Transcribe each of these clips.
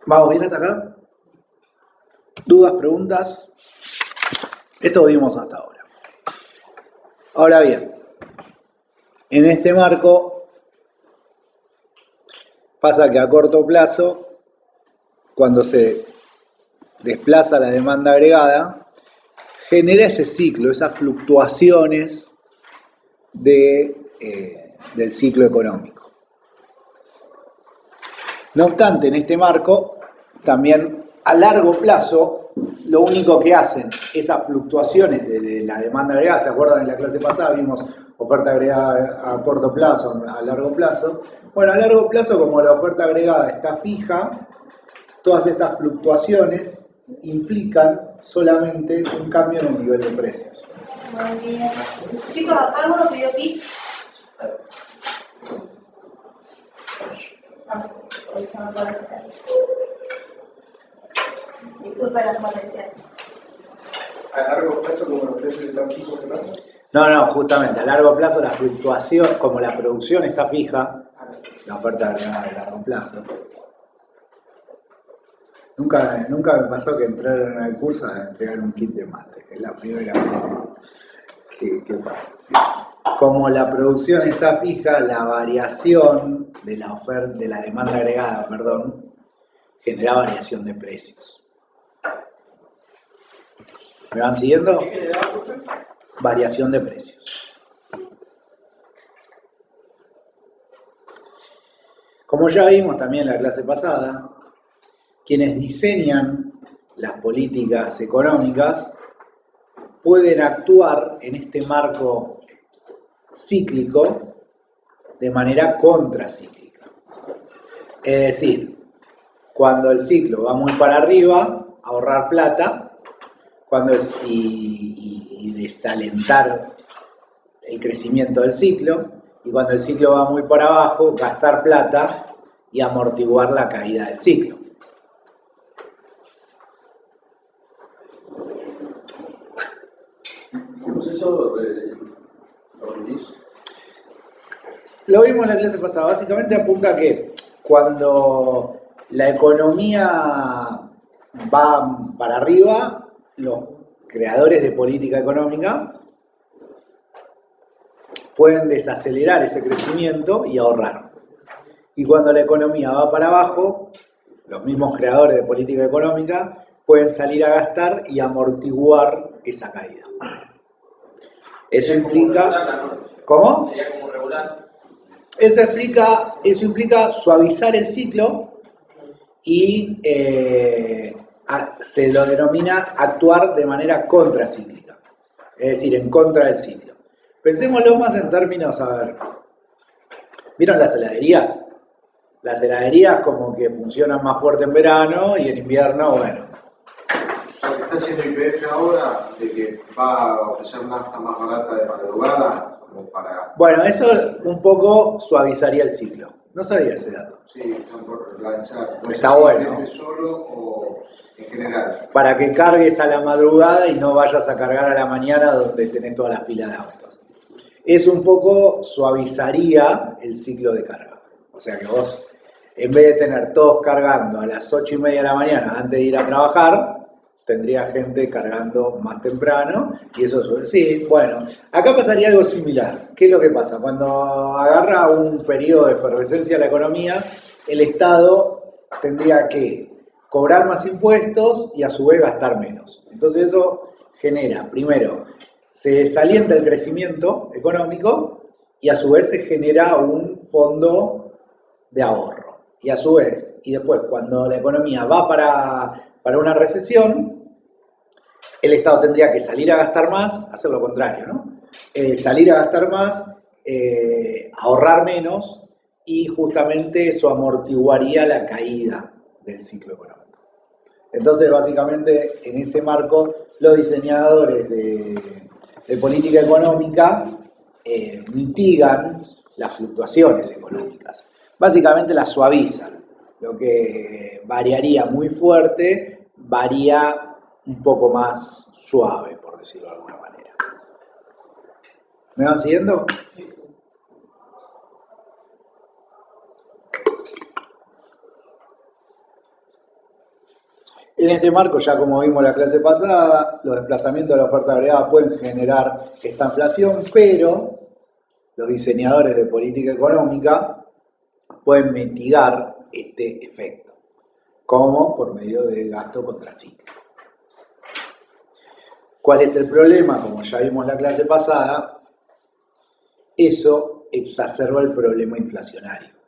¿Vamos bien hasta acá? ¿Dudas, preguntas? Esto vimos hasta ahora. Ahora bien, en este marco pasa que a corto plazo, cuando se desplaza la demanda agregada, genera ese ciclo, esas fluctuaciones del ciclo económico. No obstante, en este marco, también a largo plazo, lo único que hacen esas fluctuaciones de la demanda agregada, ¿se acuerdan en la clase pasada? Vimos oferta agregada a corto plazo, a largo plazo. Bueno, a largo plazo, como la oferta agregada está fija, todas estas fluctuaciones implican solamente un cambio en el nivel de precios. Muy bien. Chicos, acá alguno pidió PIB. Disculpa las molestias. ¿A largo plazo como los precios están fijos de plazo? No, justamente, a largo plazo la fluctuación, como la producción está fija, la oferta agregada de largo plazo. Nunca me pasó que entraran al curso a entregar un kit de mate, es la primera vez que pasa. Como la producción está fija, la variación de la oferta, de la demanda agregada, genera variación de precios. ¿Me van siguiendo? ¿Qué genera? Variación de precios. Como ya vimos también en la clase pasada, quienes diseñan las políticas económicas pueden actuar en este marco cíclico de manera contracíclica. Es decir, cuando el ciclo va muy para arriba, ahorrar plata, y desalentar el crecimiento del ciclo, y cuando el ciclo va muy para abajo, gastar plata y amortiguar la caída del ciclo. ¿Qué proceso lo reunís? Lo vimos en la clase pasada, básicamente apunta a que cuando la economía va para arriba, los creadores de política económica pueden desacelerar ese crecimiento y ahorrar. Y cuando la economía va para abajo, los mismos creadores de política económica pueden salir a gastar y amortiguar esa caída. Eso implica... ¿Cómo? Sería como regular. Eso implica suavizar el ciclo y se lo denomina actuar de manera contracíclica, es decir, en contra del ciclo. Pensémoslo más en términos, a ver, ¿vieron las heladerías? Las heladerías como que funcionan más fuerte en verano y en invierno, bueno. O sea, que está haciendo YPF ahora, de que va a ofrecer nafta más barata de madrugada, como para... Bueno, eso un poco suavizaría el ciclo. No sabía ese dato. Sí, están por lanzar. No Está sé si bueno. YPF solo o en general. Para que cargues a la madrugada y no vayas a cargar a la mañana donde tenés todas las filas de autos. Eso un poco suavizaría el ciclo de carga. O sea que vos, en vez de tener todos cargando a las 8:30 de la mañana antes de ir a trabajar, tendría gente cargando más temprano y eso, sí, bueno. Acá pasaría algo similar. ¿Qué es lo que pasa? Cuando agarra un periodo de efervescencia la economía, el Estado tendría que cobrar más impuestos y a su vez gastar menos. Entonces eso genera, primero, se desalienta el crecimiento económico y a su vez se genera un fondo de ahorro. Y a su vez, y después cuando la economía va para una recesión, el Estado tendría que salir a gastar más, hacer lo contrario, ¿no? Salir a gastar más, ahorrar menos y justamente eso amortiguaría la caída del ciclo económico. Entonces, básicamente, en ese marco, los diseñadores de política económica mitigan las fluctuaciones económicas. Básicamente las suavizan. Lo que variaría muy fuerte, varía un poco más suave, por decirlo de alguna manera. ¿Me van siguiendo? Sí. En este marco, ya como vimos la clase pasada, los desplazamientos de la oferta agregada pueden generar esta inflación, pero los diseñadores de política económica pueden mitigar este efecto, como por medio del gasto contracíclico. ¿Cuál es el problema? Como ya vimos la clase pasada, eso exacerba el problema inflacionario.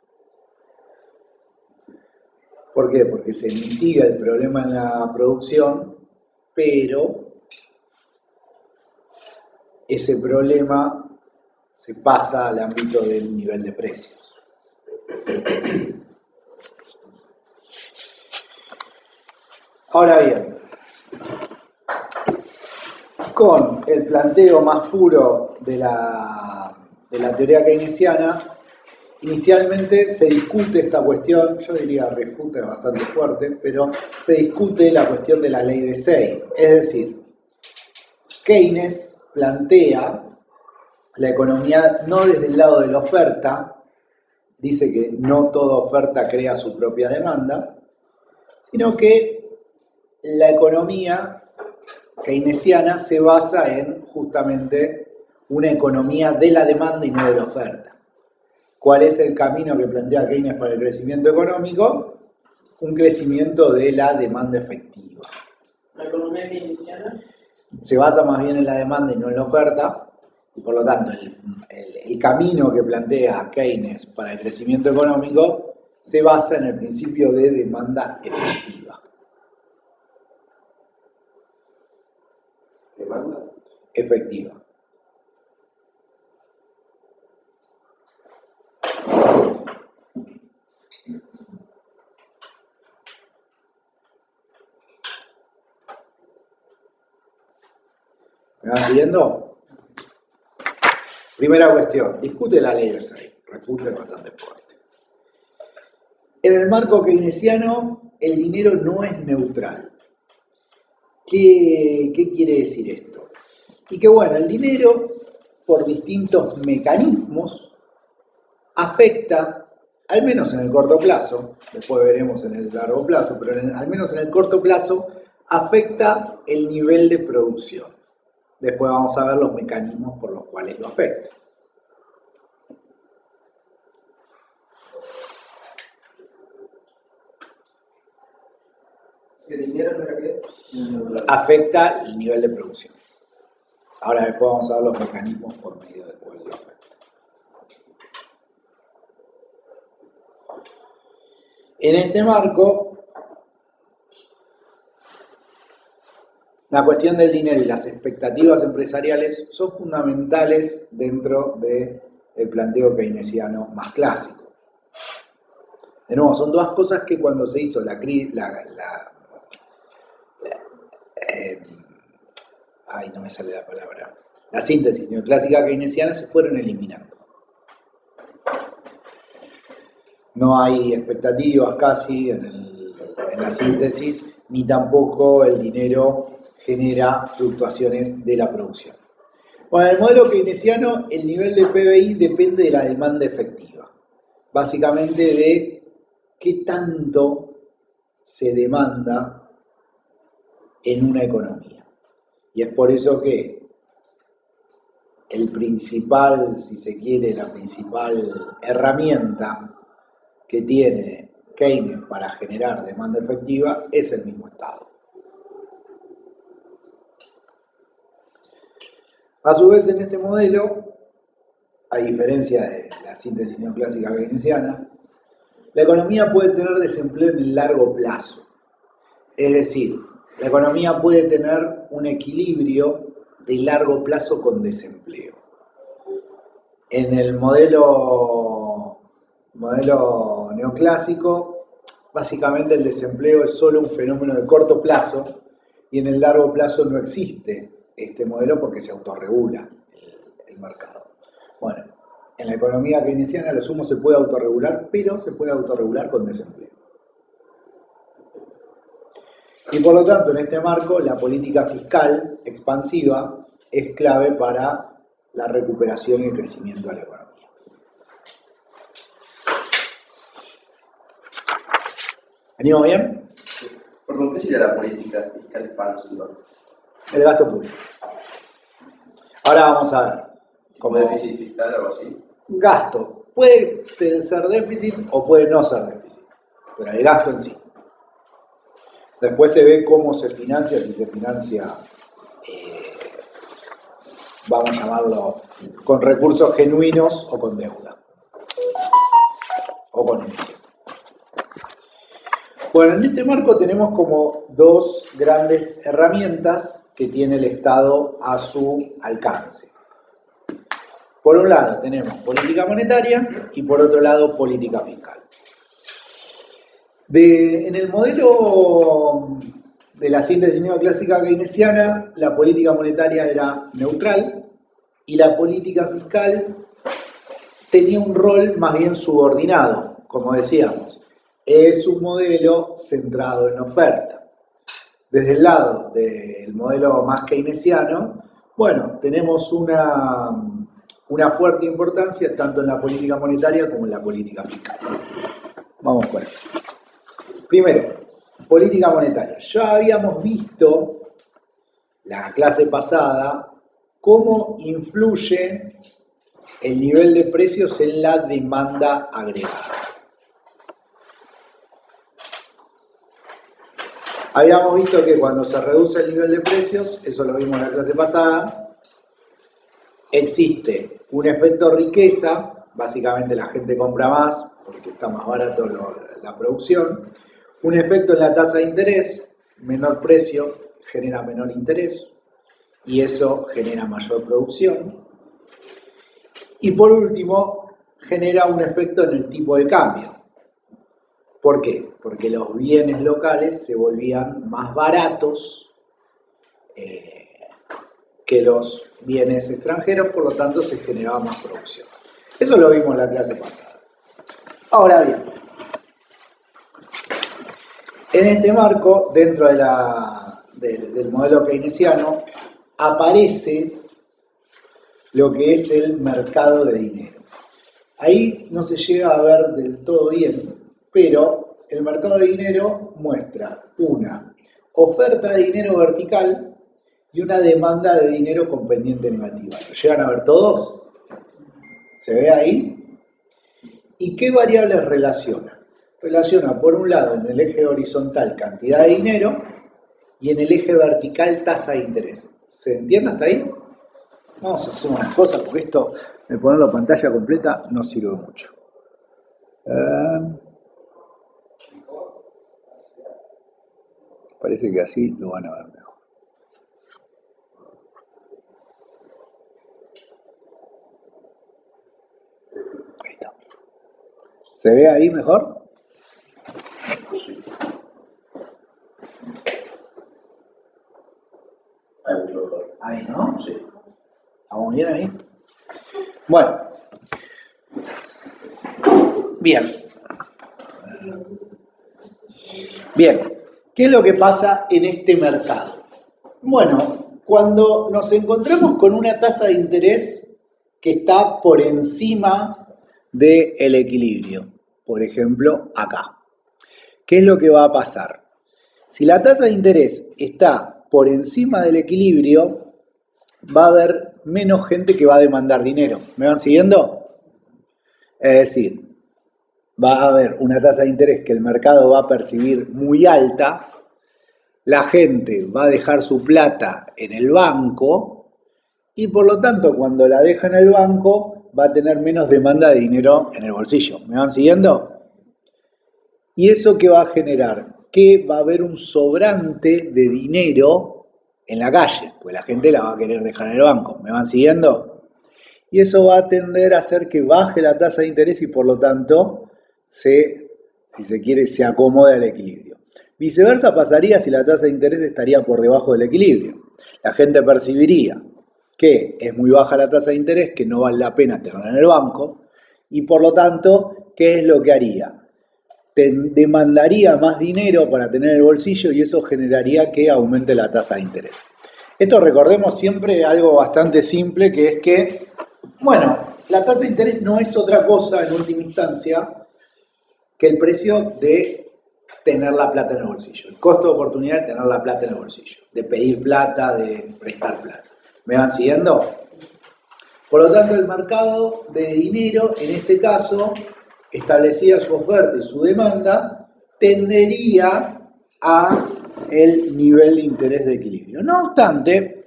¿Por qué? Porque se mitiga el problema en la producción, pero ese problema se pasa al ámbito del nivel de precios. Ahora bien, con el planteo más puro de la teoría keynesiana, inicialmente se discute esta cuestión, yo diría refuta bastante fuerte, pero se discute la cuestión de la ley de Say. Es decir, Keynes plantea la economía no desde el lado de la oferta, dice que no toda oferta crea su propia demanda, sino que la economía keynesiana se basa en justamente una economía de la demanda y no de la oferta. ¿Cuál es el camino que plantea Keynes para el crecimiento económico? Un crecimiento de la demanda efectiva. ¿La economía keynesiana? Se basa más bien en la demanda y no en la oferta, y por lo tanto el camino que plantea Keynes para el crecimiento económico se basa en el principio de demanda efectiva. ¿Demanda? Efectiva. ¿Me van siguiendo? Primera cuestión, discute la ley de Say, refute bastante fuerte. En el marco keynesiano, el dinero no es neutral. ¿Qué quiere decir esto? Y que bueno, el dinero, por distintos mecanismos, afecta, al menos en el corto plazo, después veremos en el largo plazo, pero al menos en el corto plazo, afecta el nivel de producción. Después vamos a ver los mecanismos por los cuales lo afecta. ¿El dinero no era qué? Afecta el nivel de producción. Ahora después vamos a ver los mecanismos por medio del cual lo afecta. En este marco, la cuestión del dinero y las expectativas empresariales son fundamentales dentro del planteo keynesiano más clásico. De nuevo, son dos cosas que cuando se hizo la síntesis neoclásica keynesiana se fueron eliminando. No hay expectativas casi en la síntesis, ni tampoco el dinero genera fluctuaciones de la producción. Bueno, en el modelo keynesiano, el nivel de PBI depende de la demanda efectiva. Básicamente de qué tanto se demanda en una economía. Y es por eso que el principal, si se quiere, la principal herramienta que tiene Keynes para generar demanda efectiva es el mismo Estado. A su vez, en este modelo, a diferencia de la síntesis neoclásica keynesiana, la economía puede tener desempleo en el largo plazo. Es decir, la economía puede tener un equilibrio de largo plazo con desempleo. En el modelo neoclásico, básicamente el desempleo es solo un fenómeno de corto plazo y en el largo plazo no existe este modelo porque se autorregula el mercado. Bueno, en la economía keynesiana lo sumo se puede autorregular, pero se puede autorregular con desempleo. Y por lo tanto, en este marco, la política fiscal expansiva es clave para la recuperación y el crecimiento de la economía. ¿Venimos bien? Perdón, ¿qué sería la política fiscal expansiva? El gasto público. Ahora vamos a ver. ¿Como déficit fiscal o algo así? Gasto. Puede ser déficit o puede no ser déficit, pero el gasto en sí. Después se ve cómo se financia, si se financia, vamos a llamarlo, con recursos genuinos o con deuda. O con emisión. Bueno, en este marco tenemos como dos grandes herramientas que tiene el Estado a su alcance. Por un lado tenemos política monetaria y por otro lado política fiscal. En el modelo de la síntesis neoclásica keynesiana, la política monetaria era neutral y la política fiscal tenía un rol más bien subordinado, como decíamos. Es un modelo centrado en la oferta. Desde el lado del modelo más keynesiano, bueno, tenemos una fuerte importancia tanto en la política monetaria como en la política fiscal. Vamos con eso. Primero, política monetaria. Ya habíamos visto la clase pasada cómo influye el nivel de precios en la demanda agregada. Habíamos visto que cuando se reduce el nivel de precios, eso lo vimos en la clase pasada, existe un efecto riqueza, básicamente la gente compra más porque está más barato la producción, un efecto en la tasa de interés, menor precio genera menor interés y eso genera mayor producción. Y por último, genera un efecto en el tipo de cambio. ¿Por qué? Porque los bienes locales se volvían más baratos que los bienes extranjeros, por lo tanto se generaba más producción. Eso lo vimos en la clase pasada. Ahora bien, en este marco, dentro del modelo keynesiano, aparece lo que es el mercado de dinero. Ahí no se llega a ver del todo bien, pero el mercado de dinero muestra una oferta de dinero vertical y una demanda de dinero con pendiente negativa. ¿Lo llegan a ver todos? ¿Se ve ahí? ¿Y qué variables relaciona? Relaciona, por un lado, en el eje horizontal cantidad de dinero y en el eje vertical tasa de interés. ¿Se entiende hasta ahí? Vamos a hacer unas cosas porque esto de ponerlo pantalla completa no sirve mucho. Parece que así lo van a ver mejor. Ahí está. ¿Se ve ahí mejor? Ahí, ¿no? Sí. ¿Estamos bien ahí? Bueno. Bien. Bien. ¿Qué es lo que pasa en este mercado? Bueno, cuando nos encontramos con una tasa de interés que está por encima del equilibrio, por ejemplo, acá. ¿Qué es lo que va a pasar? Si la tasa de interés está por encima del equilibrio, va a haber menos gente que va a demandar dinero. ¿Me van siguiendo? Es decir, va a haber una tasa de interés que el mercado va a percibir muy alta, la gente va a dejar su plata en el banco y por lo tanto cuando la deja en el banco va a tener menos demanda de dinero en el bolsillo. ¿Me van siguiendo? ¿Y eso qué va a generar? Que va a haber un sobrante de dinero en la calle, pues la gente la va a querer dejar en el banco. ¿Me van siguiendo? Y eso va a tender a hacer que baje la tasa de interés y por lo tanto si se quiere, se acomode al equilibrio. Viceversa pasaría si la tasa de interés estaría por debajo del equilibrio. La gente percibiría que es muy baja la tasa de interés, que no vale la pena tenerla en el banco, y por lo tanto, ¿qué es lo que haría? Demandaría más dinero para tener en el bolsillo y eso generaría que aumente la tasa de interés. Esto recordemos siempre algo bastante simple, que es que, bueno, la tasa de interés no es otra cosa en última instancia que el precio de tener la plata en el bolsillo. El costo de oportunidad de tener la plata en el bolsillo, de pedir plata, de prestar plata. ¿Me van siguiendo? Por lo tanto, el mercado de dinero, en este caso, establecida su oferta y su demanda, tendería a el nivel de interés de equilibrio. No obstante,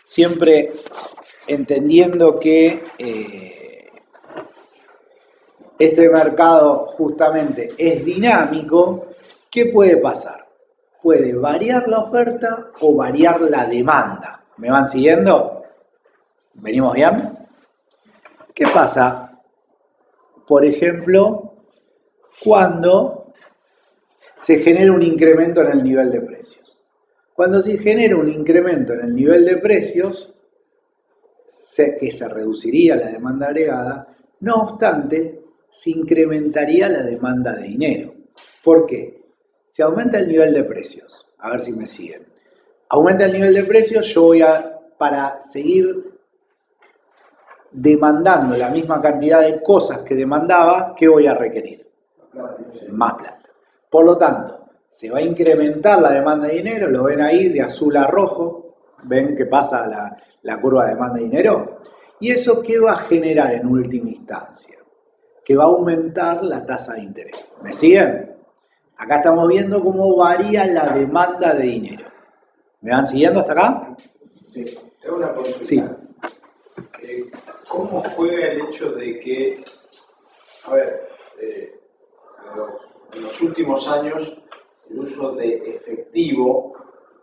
siempre entendiendo que este mercado justamente es dinámico, ¿qué puede pasar? Puede variar la oferta o variar la demanda. ¿Me van siguiendo? ¿Venimos bien? ¿Qué pasa? Por ejemplo, cuando se genera un incremento en el nivel de precios. Cuando se genera un incremento en el nivel de precios, que se reduciría la demanda agregada, no obstante, se incrementaría la demanda de dinero. ¿Por qué? Si aumenta el nivel de precios, a ver si me siguen. Aumenta el nivel de precios, yo voy para seguir demandando la misma cantidad de cosas que demandaba, ¿qué voy a requerir? Más plata. Por lo tanto, se va a incrementar la demanda de dinero, lo ven ahí de azul a rojo, ven que pasa la curva de demanda de dinero, y eso ¿qué va a generar en última instancia? Que va a aumentar la tasa de interés. ¿Me siguen? Acá estamos viendo cómo varía la demanda de dinero. ¿Me van siguiendo hasta acá? Sí, tengo una consulta. Sí. ¿Cómo juega el hecho de que, a ver, en los últimos años el uso de efectivo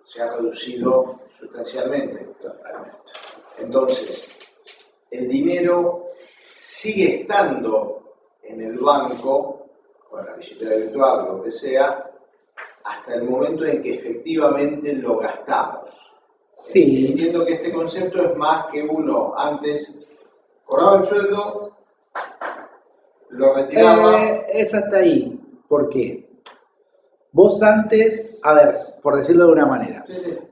se ha reducido sustancialmente? Totalmente. Entonces, el dinero sigue estando en el banco, o en la billetera virtual, lo que sea, hasta el momento en que efectivamente lo gastamos. Sí. Entiendo que este concepto es más que uno antes cobraba el sueldo, lo retiraba. Es hasta ahí. ¿Por qué? Vos antes, a ver, por decirlo de una manera,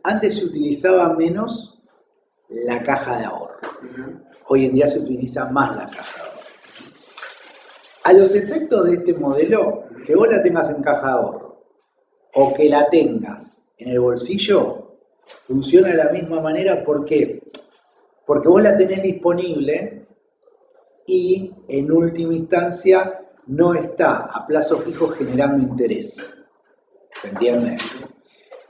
antes se utilizaba menos la caja de ahorro. Hoy en día se utiliza más la caja de ahorro. A los efectos de este modelo, que vos la tengas en caja de ahorro o que la tengas en el bolsillo, funciona de la misma manera. ¿Por qué? Porque vos la tenés disponible y en última instancia no está a plazo fijo generando interés. ¿Se entiende?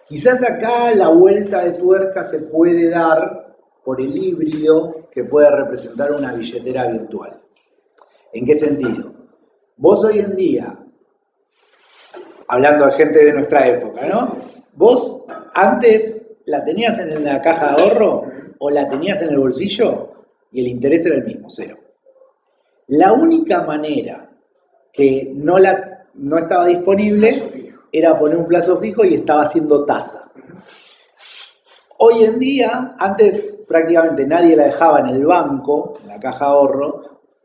Quizás acá la vuelta de tuerca se puede dar por el híbrido que puede representar una billetera virtual. ¿En qué sentido? Vos hoy en día, hablando de gente de nuestra época, ¿no? Vos antes la tenías en la caja de ahorro o la tenías en el bolsillo y el interés era el mismo, cero. La única manera que no estaba disponible era poner un plazo fijo y estaba haciendo tasa. Hoy en día, antes prácticamente nadie la dejaba en el banco, en la caja de ahorro,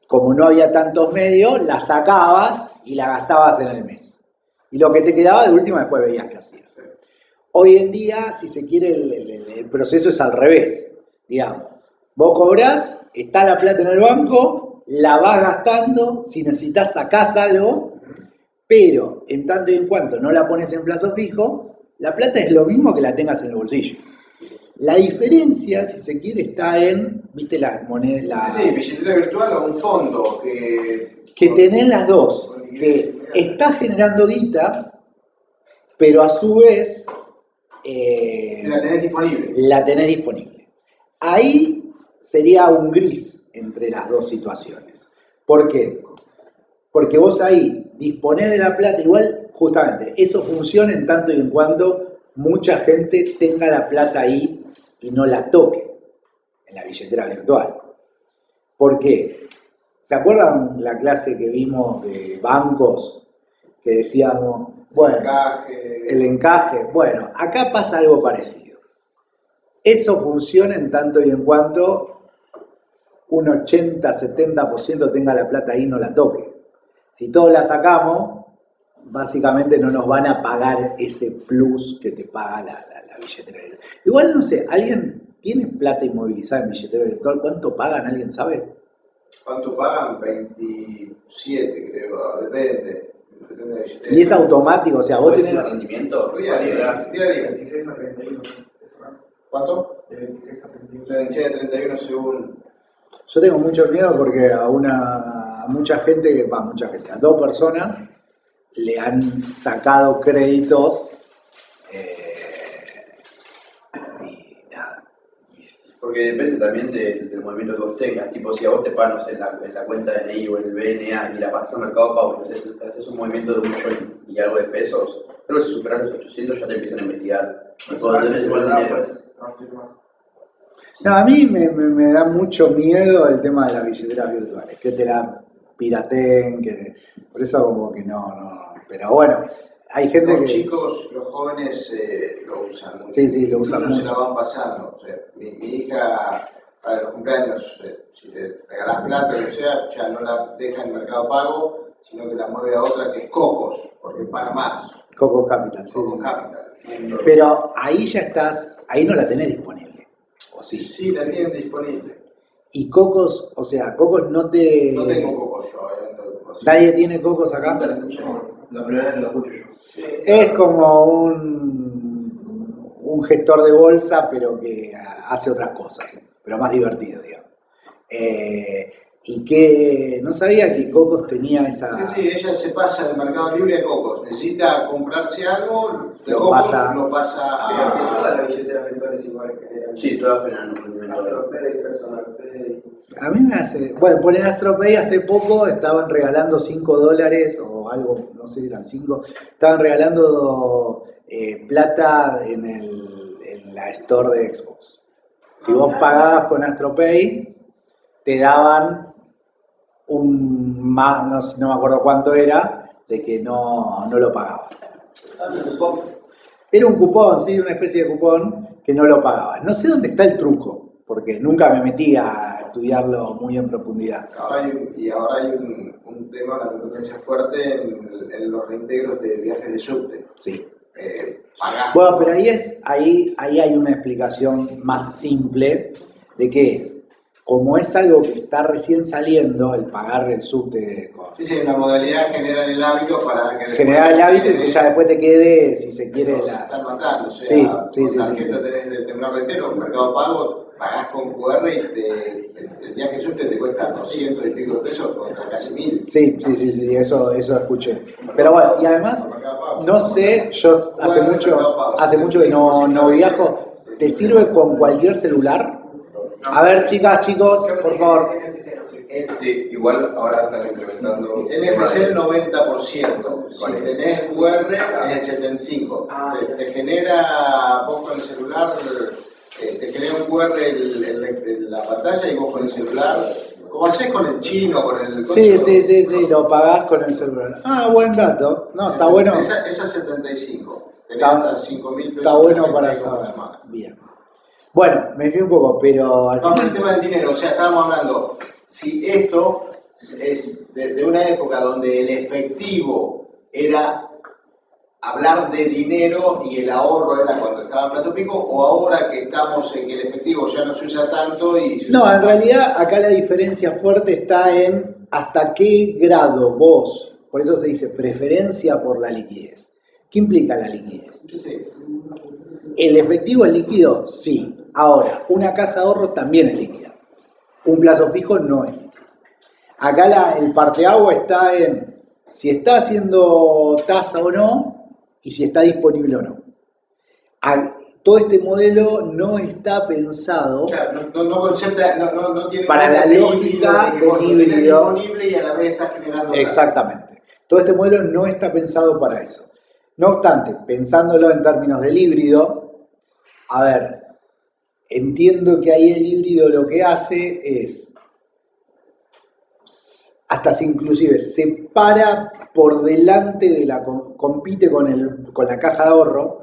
como no había tantos medios, la sacabas y la gastabas en el mes. Y lo que te quedaba de última después veías qué hacías. Hoy en día, si se quiere, el proceso es al revés, digamos. Vos cobrás, está la plata en el banco, la vas gastando, si necesitas sacás algo, pero en tanto y en cuanto no la pones en plazo fijo, la plata es lo mismo que la tengas en el bolsillo. La diferencia, si se quiere, está en, viste, las monedas... Sí, billetera virtual o un fondo que tenés las dos, que está generando guita, pero a su vez... la tenés disponible. La tenés disponible. Ahí sería un gris entre las dos situaciones. ¿Por qué? Porque vos ahí disponés de la plata, igual, justamente, eso funciona en tanto y en cuanto mucha gente tenga la plata ahí y no la toque en la billetera virtual. ¿Por qué? ¿Se acuerdan la clase que vimos de bancos? Que decíamos, bueno, el encaje. Bueno, acá pasa algo parecido. Eso funciona en tanto y en cuanto un 80-70% tenga la plata ahí y no la toque. Si todos la sacamos, básicamente no nos van a pagar ese plus que te paga la billetera virtual. Igual, no sé, ¿alguien tiene plata inmovilizada en billetera virtual? ¿Cuánto pagan? ¿Alguien sabe? ¿Cuánto pagan? 27, creo, depende. depende de la billetera. Y es automático, o sea, vos tenés... el rendimiento. Día a día. 26 a 31. ¿Cuánto? De 26 a 31. La densidad de 31 según. Yo tengo mucho miedo porque a mucha gente, a 2 personas le han sacado créditos y nada. Porque depende también del movimiento que vos tengas. Tipo, si a vos te pagan, no sé, en la cuenta de DNI o en el BNA y la pasas al Mercado Pago, haces un movimiento de 1.000.000 y algo de pesos, pero si superas los 800 ya te empiezan a investigar. Cuando tenés igual dinero. No, a mí me da mucho miedo el tema de las billeteras virtuales, que te la pirateen, por eso como que no. Pero bueno, hay gente Los que... chicos, los jóvenes lo usan. Sí, lo usan Incluso se mucho. la van pasando. O sea, mi hija, para los cumpleaños, si le regalás plata o lo que sea, ya no la deja en Mercado Pago, sino que la mueve a otra que es Cocos, porque paga más. Coco Capital, sí. Cocos Capital. Pero ahí ya estás, ahí no la tenés disponible, ¿o sí? Sí, la tienen disponible. Y Cocos, o sea, Cocos no te... No tengo Cocos yo. ¿Nadie tiene Cocos acá? Nunca lo escuché. La primera vez que lo escucho yo. Sí. Es como un gestor de bolsa, pero que hace otras cosas, pero más divertido, digamos. Y que no sabía que Cocos tenía esa... Sí, ella se pasa del Mercado Libre a Cocos. Necesita comprarse algo, de Lo Cocos pasa lo pasa Todas a... las billeteras virtuales igual generan. Sí, todas generan un rendimiento. AstroPay, Personal Pay. A mí me hace... Bueno, por el AstroPay hace poco estaban regalando $5 o algo, no sé si eran 5, estaban regalando plata en la store de Xbox. Si vos pagabas con AstroPay, te daban no me acuerdo cuánto era, de que no lo pagabas. Era un cupón, sí, una especie de cupón que no lo pagabas. No sé dónde está el truco, porque nunca me metí a estudiarlo muy en profundidad. Ahora hay un tema, una competencia fuerte en los reintegros de viajes de subte. Sí. Pagás. Bueno, pero ahí hay una explicación más simple de qué es. Como es algo que está recién saliendo, el pagar el subte con... Sí, una modalidad generar el hábito para que... Generar el hábito y que ya después te quede, si se quiere, Se la... están matando, o sea, Sí. con tarjeta tenés de terminal rentero, Mercado Pago, pagás con QR y el viaje subte te cuesta 200 y pico de pesos contra casi 1000. Sí, eso escuché. Pero bueno, y además, no sé, yo hace mucho que no viajo, ¿te sirve con cualquier celular? A ver, chicas, chicos, por favor. Sí, igual ahora están implementando. NFC el 90%, si tenés QR es el 75%. Te genera, vos con el celular, te genera un QR en la pantalla y vos con el celular, como hacés con el chino, con el... Sí, lo pagás con el celular. Ah, buen dato. No, está bueno. Esa es 75. Tenés Está- hasta 5.000 pesos. Está bueno para por saber. semana. Bien. Bueno, me fui un poco, pero al Vamos al final... tema del dinero, o sea, estábamos hablando, si esto es de una época donde el efectivo era hablar de dinero y el ahorro era cuando estaba en plazo pico, o ahora que estamos en que el efectivo ya no se usa tanto y se No, usa en realidad acá la diferencia fuerte está en hasta qué grado vos, por eso se dice preferencia por la liquidez. ¿Qué implica la liquidez? Sí. ¿El efectivo es líquido? Sí. Ahora, una caja de ahorro también es líquida. Un plazo fijo no es líquido. Acá el parteagua está en si está haciendo tasa o no y si está disponible o no. Todo este modelo no está pensado Claro, no tiene para la lógica del híbrido. disponible y a la vez está generando. Exactamente. Todo este modelo no está pensado para eso. No obstante, pensándolo en términos del híbrido, a ver, entiendo que ahí el híbrido lo que hace es, hasta si inclusive se para por delante de compite con la caja de ahorro.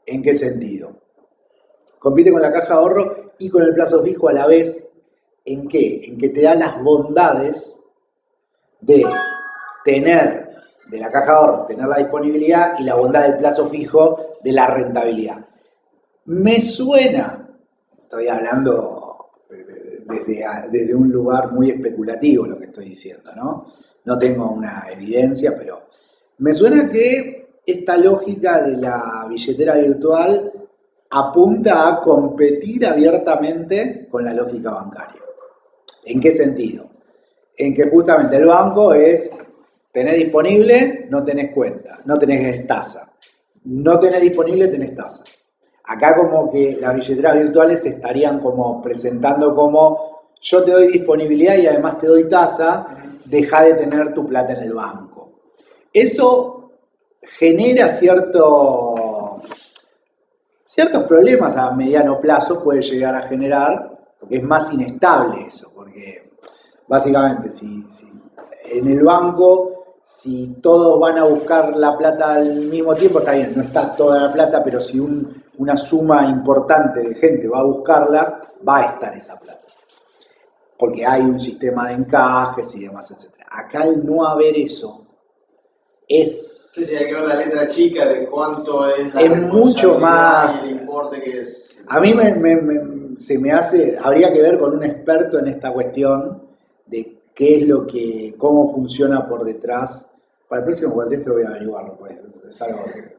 ¿En qué sentido? Compite con la caja de ahorro y con el plazo fijo a la vez. ¿En qué? En que te da las bondades de tener, de la caja de ahorro, tener la disponibilidad y la bondad del plazo fijo de la rentabilidad. Me suena, estoy hablando desde un lugar muy especulativo lo que estoy diciendo, ¿no? No tengo una evidencia, pero Me suena que esta lógica de la billetera virtual apunta a competir abiertamente con la lógica bancaria. ¿En qué sentido? En que justamente el banco es, tenés disponible, no tenés cuenta, no tenés tasa. No tenés disponible, tenés tasa. Acá como que las billeteras virtuales se estarían como presentando como yo te doy disponibilidad y además te doy tasa, deja de tener tu plata en el banco. Eso genera ciertos problemas a mediano plazo, puede llegar a generar, porque es más inestable eso, porque básicamente si en el banco, si todos van a buscar la plata al mismo tiempo, está bien, no está toda la plata, pero si una suma importante de gente va a buscarla, va a estar esa plata. Porque hay un sistema de encajes y demás, etc. Acá el no haber eso es... Sí, tiene que ver la letra chica de cuánto es la es mucho más... y el importe que es. A mí se me hace... Habría que ver con un experto en esta cuestión de qué es lo que... cómo funciona por detrás. Para el próximo cuatrimestre voy a averiguarlo, pues. Es algo que...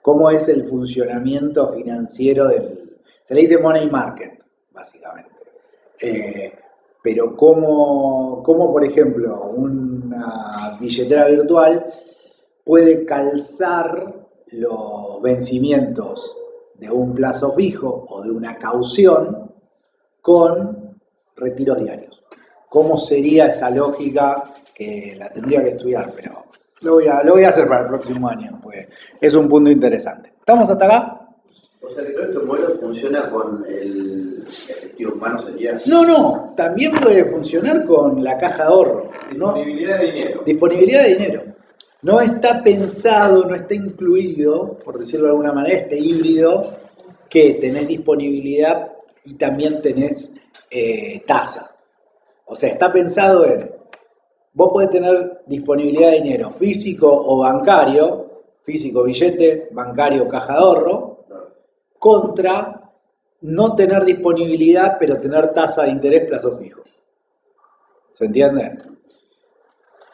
cómo es el funcionamiento financiero del... Se le dice money market, básicamente. Pero cómo, por ejemplo, una billetera virtual puede calzar los vencimientos de un plazo fijo o de una caución con retiros diarios. ¿Cómo sería esa lógica? Que la tendría que estudiar, pero lo voy a hacer para el próximo año, pues es un punto interesante. ¿Estamos hasta acá? O sea que todo este modelo funciona con el efectivo humano, sería. No, también puede funcionar con la caja de ahorro, ¿no? Disponibilidad de dinero. Disponibilidad de dinero. No está pensado, no está incluido, por decirlo de alguna manera, este híbrido que tenés disponibilidad y también tenés tasa. O sea, está pensado en, vos podés tener disponibilidad de dinero físico o bancario, físico billete, bancario caja de ahorro, contra no tener disponibilidad pero tener tasa de interés plazo fijo. ¿Se entiende?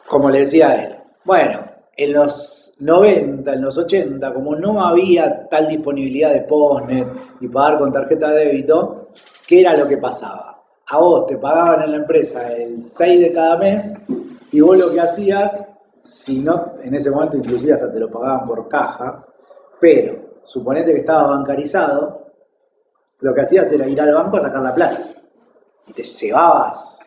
Como le decía a él, bueno, en los 90, en los 80, como no había tal disponibilidad de postnet y pagar con tarjeta de débito, ¿qué era lo que pasaba? A vos te pagaban en la empresa el 6 de cada mes y vos lo que hacías, si no, en ese momento inclusive hasta te lo pagaban por caja, pero suponete que estaba bancarizado, lo que hacías era ir al banco a sacar la plata y te llevabas,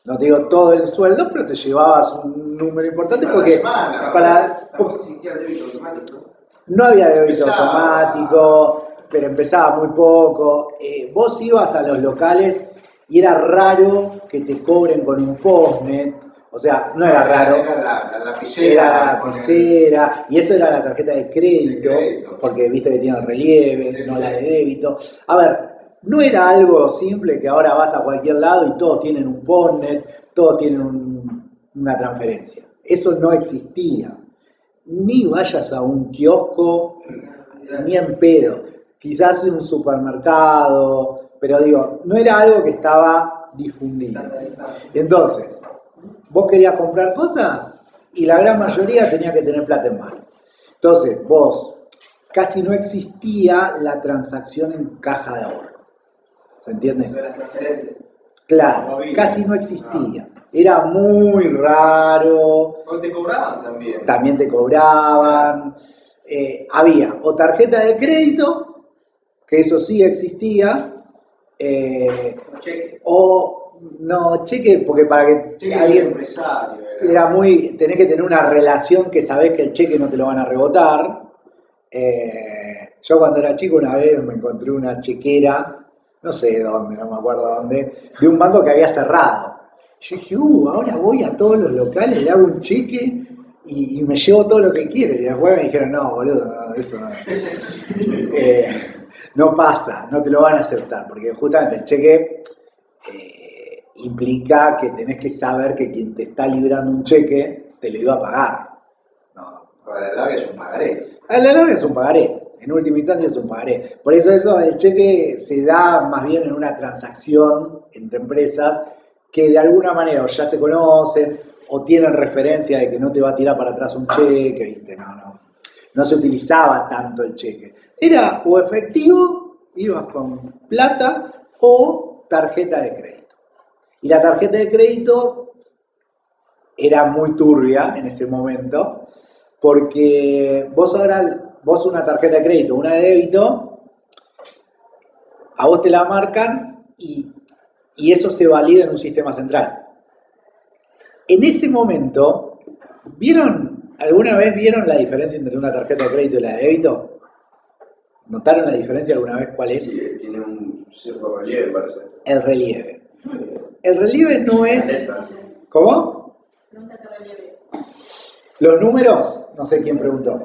no te digo todo el sueldo, pero te llevabas un número importante Para la porque semana, Tampoco existía el débito automático. no había débito Empezaba. automático, pero empezaba muy poco. Vos ibas a los locales y era raro que te cobren con un postnet, o sea, no era raro. Era la lapicera. Era la con el- lapicera, y eso era la tarjeta de crédito, De crédito. porque viste que tiene el relieve, Sí, no sí. la de débito. A ver, no era algo simple que ahora vas a cualquier lado y todos tienen un postnet, todos tienen una transferencia. Eso no existía. Ni vayas a un kiosco, ni en pedo. Quizás en un supermercado, pero digo, no era algo que estaba difundido. Entonces, vos querías comprar cosas y la gran mayoría tenía que tener plata en mano. Entonces, vos, casi no existía la transacción en caja de ahorro. ¿Se entiende? Eso de las transferencias. Claro, No había. casi no existía. Era muy raro, No te cobraban también. también te cobraban. Había o tarjeta de crédito, que eso sí existía, Los cheques. o no, cheque, porque para que Sí, era alguien empresario. era muy, tenés que tener una relación que sabés que el cheque no te lo van a rebotar. Yo cuando era chico una vez me encontré una chequera, no sé de dónde, no me acuerdo dónde, de un banco que había cerrado. Yo dije, ahora voy a todos los locales, le hago un cheque y me llevo todo lo que quiero. Y después me dijeron, no, boludo, no, eso no. No pasa, no te lo van a aceptar, porque justamente el cheque implica que tenés que saber que quien te está librando un cheque te lo iba a pagar. No, Para la larga es un pagaré. a la larga es un pagaré, en última instancia es un pagaré. Por eso el cheque se da más bien en una transacción entre empresas que de alguna manera o ya se conocen o tienen referencia de que no te va a tirar para atrás un cheque, ¿viste? No se utilizaba tanto el cheque. Era o efectivo, ibas con plata, o tarjeta de crédito. Y la tarjeta de crédito era muy turbia en ese momento, porque vos una tarjeta de crédito, una de débito, a vos te la marcan y eso se valida en un sistema central. En ese momento, ¿alguna vez vieron la diferencia entre una tarjeta de crédito y la de débito? ¿Notaron la diferencia alguna vez? ¿Cuál es? Sí, tiene un cierto relieve, parece. El relieve. El relieve no es... ¿Cómo? Los números, no sé quién preguntó.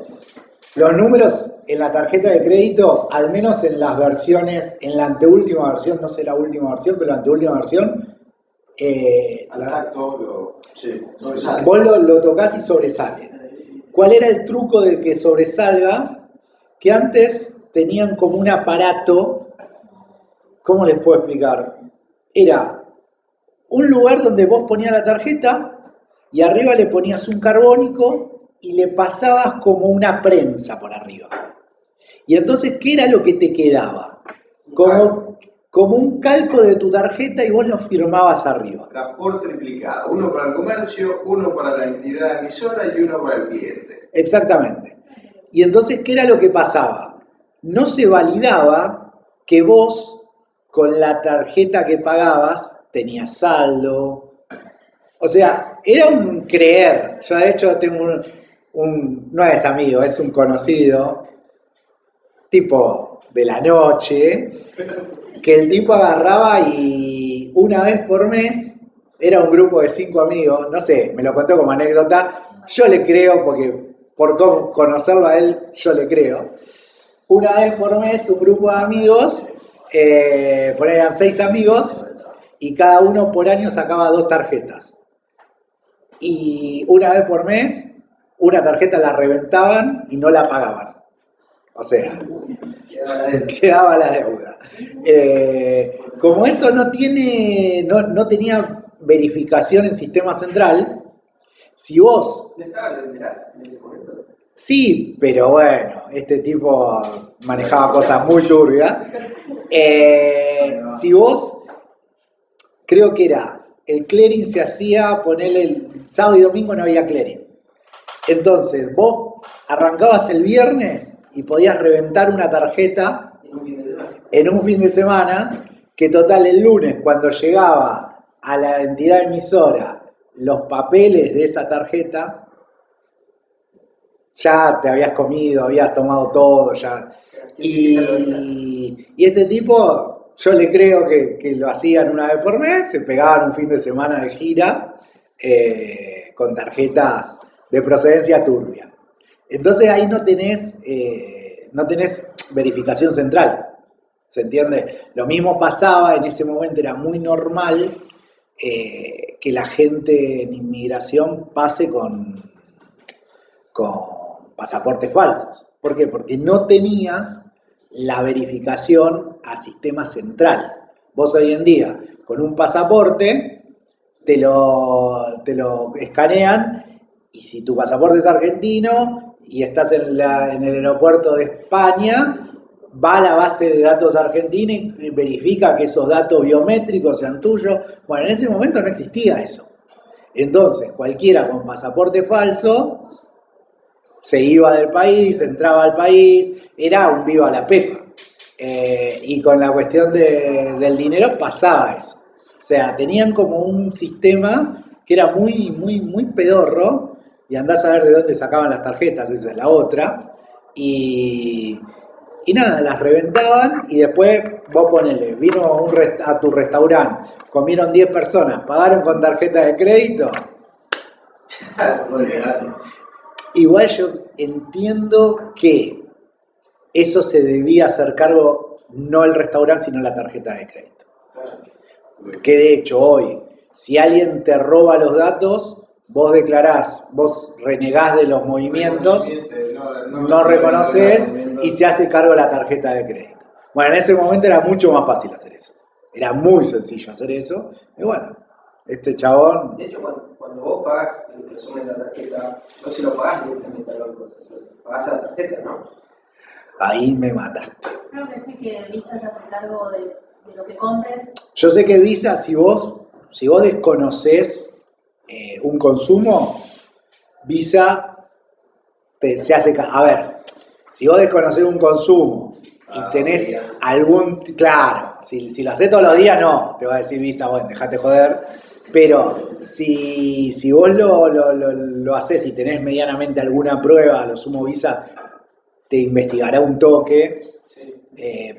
Los números en la tarjeta de crédito, al menos en las versiones, en la anteúltima versión, no sé la última versión, pero la anteúltima versión, Sobresale. vos lo tocás y sobresale. ¿Cuál era el truco de que sobresalga? Que antes tenían como un aparato, ¿cómo les puedo explicar? Era un lugar donde vos ponías la tarjeta y arriba le ponías un carbónico y le pasabas como una prensa por arriba. Y entonces, ¿qué era lo que te quedaba? Como un calco de tu tarjeta y vos lo firmabas arriba. Era por triplicado. Uno para el comercio, uno para la entidad emisora y uno para el cliente. Exactamente. Y entonces, ¿qué era lo que pasaba? No se validaba que vos, con la tarjeta que pagabas, tenías saldo. O sea, era un creer. Yo, de hecho, tengo no es amigo, es un conocido, tipo de la noche, que el tipo agarraba y una vez por mes, era un grupo de 5 amigos, no sé, me lo contó como anécdota, yo le creo porque por conocerlo a él, yo le creo. Una vez por mes, un grupo de amigos, eran 6 amigos, y cada uno por año sacaba 2 tarjetas. Y una vez por mes, una tarjeta la reventaban y no la pagaban. O sea, quedaba la deuda. Como eso no tenía verificación en sistema central, si vos... ¿No estaba lo venderás en ese momento? Sí, pero bueno, este tipo manejaba cosas muy turbias. Si vos, creo que el clearing se hacía, ponerle el sábado y domingo no había clearing. Entonces, vos arrancabas el viernes y podías reventar una tarjeta en un fin de semana, que total el lunes, cuando llegaba a la entidad emisora los papeles de esa tarjeta, ya te habías comido, habías tomado todo, ya. Y este tipo, yo le creo que lo hacían una vez por mes, se pegaban un fin de semana de gira con tarjetas de procedencia turbia. Entonces ahí no tenés verificación central, ¿se entiende? Lo mismo pasaba, en ese momento era muy normal que la gente en inmigración pase con pasaportes falsos. ¿Por qué? Porque no tenías la verificación a sistema central. Vos hoy en día, con un pasaporte, te lo escanean, y si tu pasaporte es argentino y estás en el aeropuerto de España, va a la base de datos argentina y verifica que esos datos biométricos sean tuyos. Bueno, en ese momento no existía eso. Entonces, cualquiera con pasaporte falso se iba del país, entraba al país, era un viva la pepa. Y con la cuestión del dinero pasaba eso. O sea, tenían como un sistema que era muy, muy, muy pedorro, y andás a ver de dónde sacaban las tarjetas, esa es la otra. Y nada, las reventaban, y después vos ponele, vino a tu restaurante, comieron 10 personas, pagaron con tarjeta de crédito. Igual yo entiendo que eso se debía hacer cargo no el restaurante, sino la tarjeta de crédito. Que de hecho hoy, si alguien te roba los datos, vos declarás, vos renegás de los movimientos, no reconoces y se hace cargo la tarjeta de crédito. Bueno, en ese momento era mucho más fácil hacer eso. Era muy sencillo hacer eso. Y bueno, este chabón. De hecho, cuando vos pagás el resumen de la tarjeta, no se lo pagás directamente al banco, pagás a la tarjeta, ¿no? Ahí me mataste. Creo que sí que Visa se hace cargo de lo que compres. Yo sé que Visa, si vos desconocés un consumo, Visa se hace... A ver, si vos desconocés un consumo y tenés algún... Claro, si lo hacés todos los días, no. Te va a decir Visa, bueno, dejate joder. Pero si vos lo hacés y tenés medianamente alguna prueba, lo sumo Visa te investigará un toque.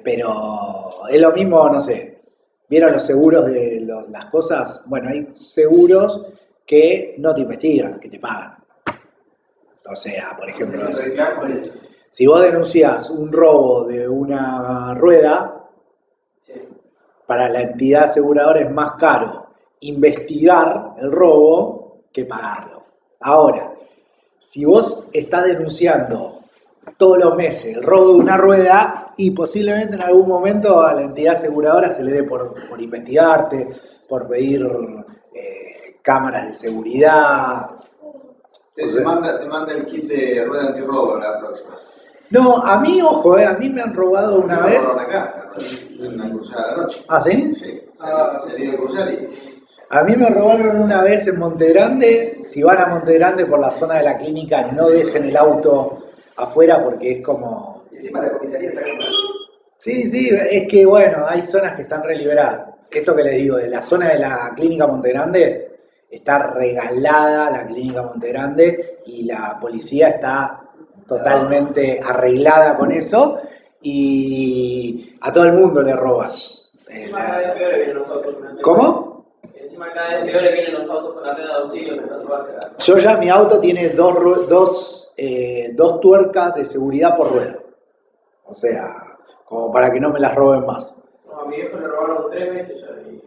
Pero es lo mismo, no sé. ¿Vieron los seguros de las cosas? Bueno, hay seguros que no te investigan, que te pagan. O sea, por ejemplo, si vos denunciás un robo de una rueda, para la entidad aseguradora es más caro investigar el robo que pagarlo. Ahora, si vos estás denunciando todos los meses el robo de una rueda, y posiblemente en algún momento a la entidad aseguradora se le dé por investigarte, por pedir cámaras de seguridad. Te manda el kit de rueda antirrobo la próxima. No, a mí, ojo, a mí me han robado una vez. Acá, en la cruzada de la noche. ¿Ah, sí? Sí, salí de cruzar y... A mí me robaron una vez en Montegrande. Si van a Montegrande por la zona de la clínica, no dejen el auto afuera porque es como... Y encima la comisaría está con... Sí, es que bueno, hay zonas que están reliberadas. Esto que les digo, de la zona de la clínica Montegrande, está regalada la clínica Montegrande y la policía está totalmente arreglada con eso y a todo el mundo le roban. Encima cada vez peores vienen los autos. ¿Cómo? Encima cada vez peores vienen los autos con la red de auxilio que no se va a quedar. Yo ya mi auto tiene dos tuercas de seguridad por rueda. O sea, como para que no me las roben más. No, a mi viejo le robaron 3 veces ya y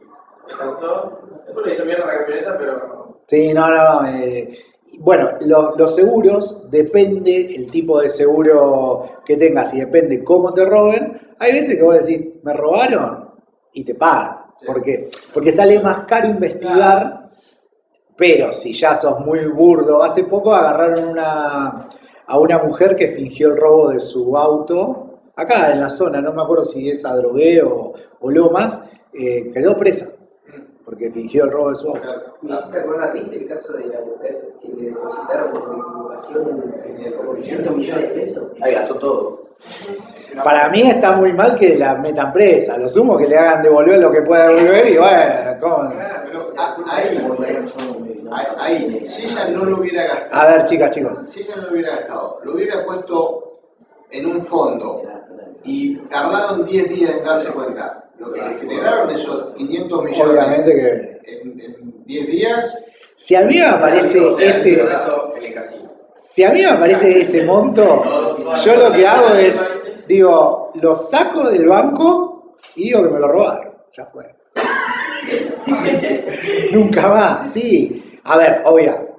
descansó. Después le hizo mierda a la camioneta, pero... Sí, no. Bueno, los seguros, depende el tipo de seguro que tengas y depende cómo te roben. Hay veces que vos decís, me robaron y te pagan. ¿Por qué? Porque sale más caro investigar, pero si ya sos muy burdo. Hace poco agarraron a una mujer que fingió el robo de su auto, acá en la zona, no me acuerdo si es Adrogué o Lomas, quedó presa. Porque fingió el robo de su auto. Me hiciste acordar, ¿viste el caso de la mujer que le depositaron por equivocación como 500 millones de pesos? Ahí gastó todo. Para mí está muy mal que la metan presa. Lo sumo que le hagan devolver lo que pueda devolver y bueno, ¿cómo? Pero ahí, si ella no lo hubiera gastado. A ver, chicos. Si ella no lo hubiera gastado, lo hubiera puesto en un fondo y tardaron 10 días en darse cuenta. Lo que le generaron esos 500 millones Obviamente que... en 10 días. Si a mí me aparece ese monto, yo lo que hago es, digo, lo saco del banco y digo que me lo robaron. Ya fue. Nunca más, sí. A ver, obvio,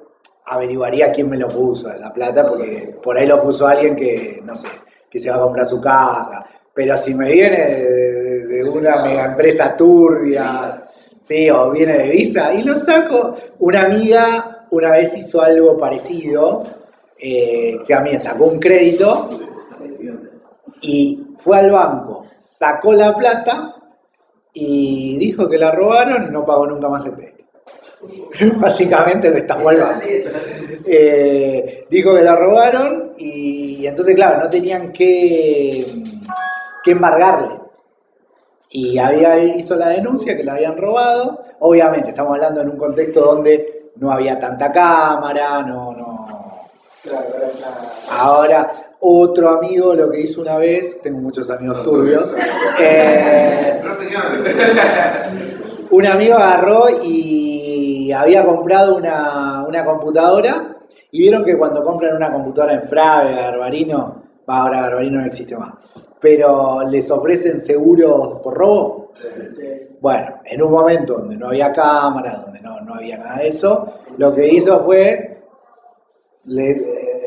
averiguaría quién me lo puso esa plata, porque por ahí lo puso alguien que, no sé, que se va a comprar su casa. Pero si me viene de una mega empresa turbia, sí, o viene de Visa, y lo saco. Una amiga una vez hizo algo parecido, que también sacó un crédito y fue al banco, sacó la plata y dijo que la robaron y no pagó nunca más el crédito. Básicamente lo estafó al banco. Dijo que la robaron y entonces, claro, no tenían que embargarle. Y hizo la denuncia que la habían robado. Obviamente, estamos hablando en un contexto donde no había tanta cámara, Ahora, otro amigo lo que hizo una vez, tengo muchos amigos turbios, un amigo agarró y había comprado una computadora y vieron que cuando compran una computadora en Frave, Garbarino, ahora Garbarino no existe más, pero les ofrecen seguros por robo. Bueno, en un momento donde no había cámara, donde no había nada de eso, lo que hizo fue,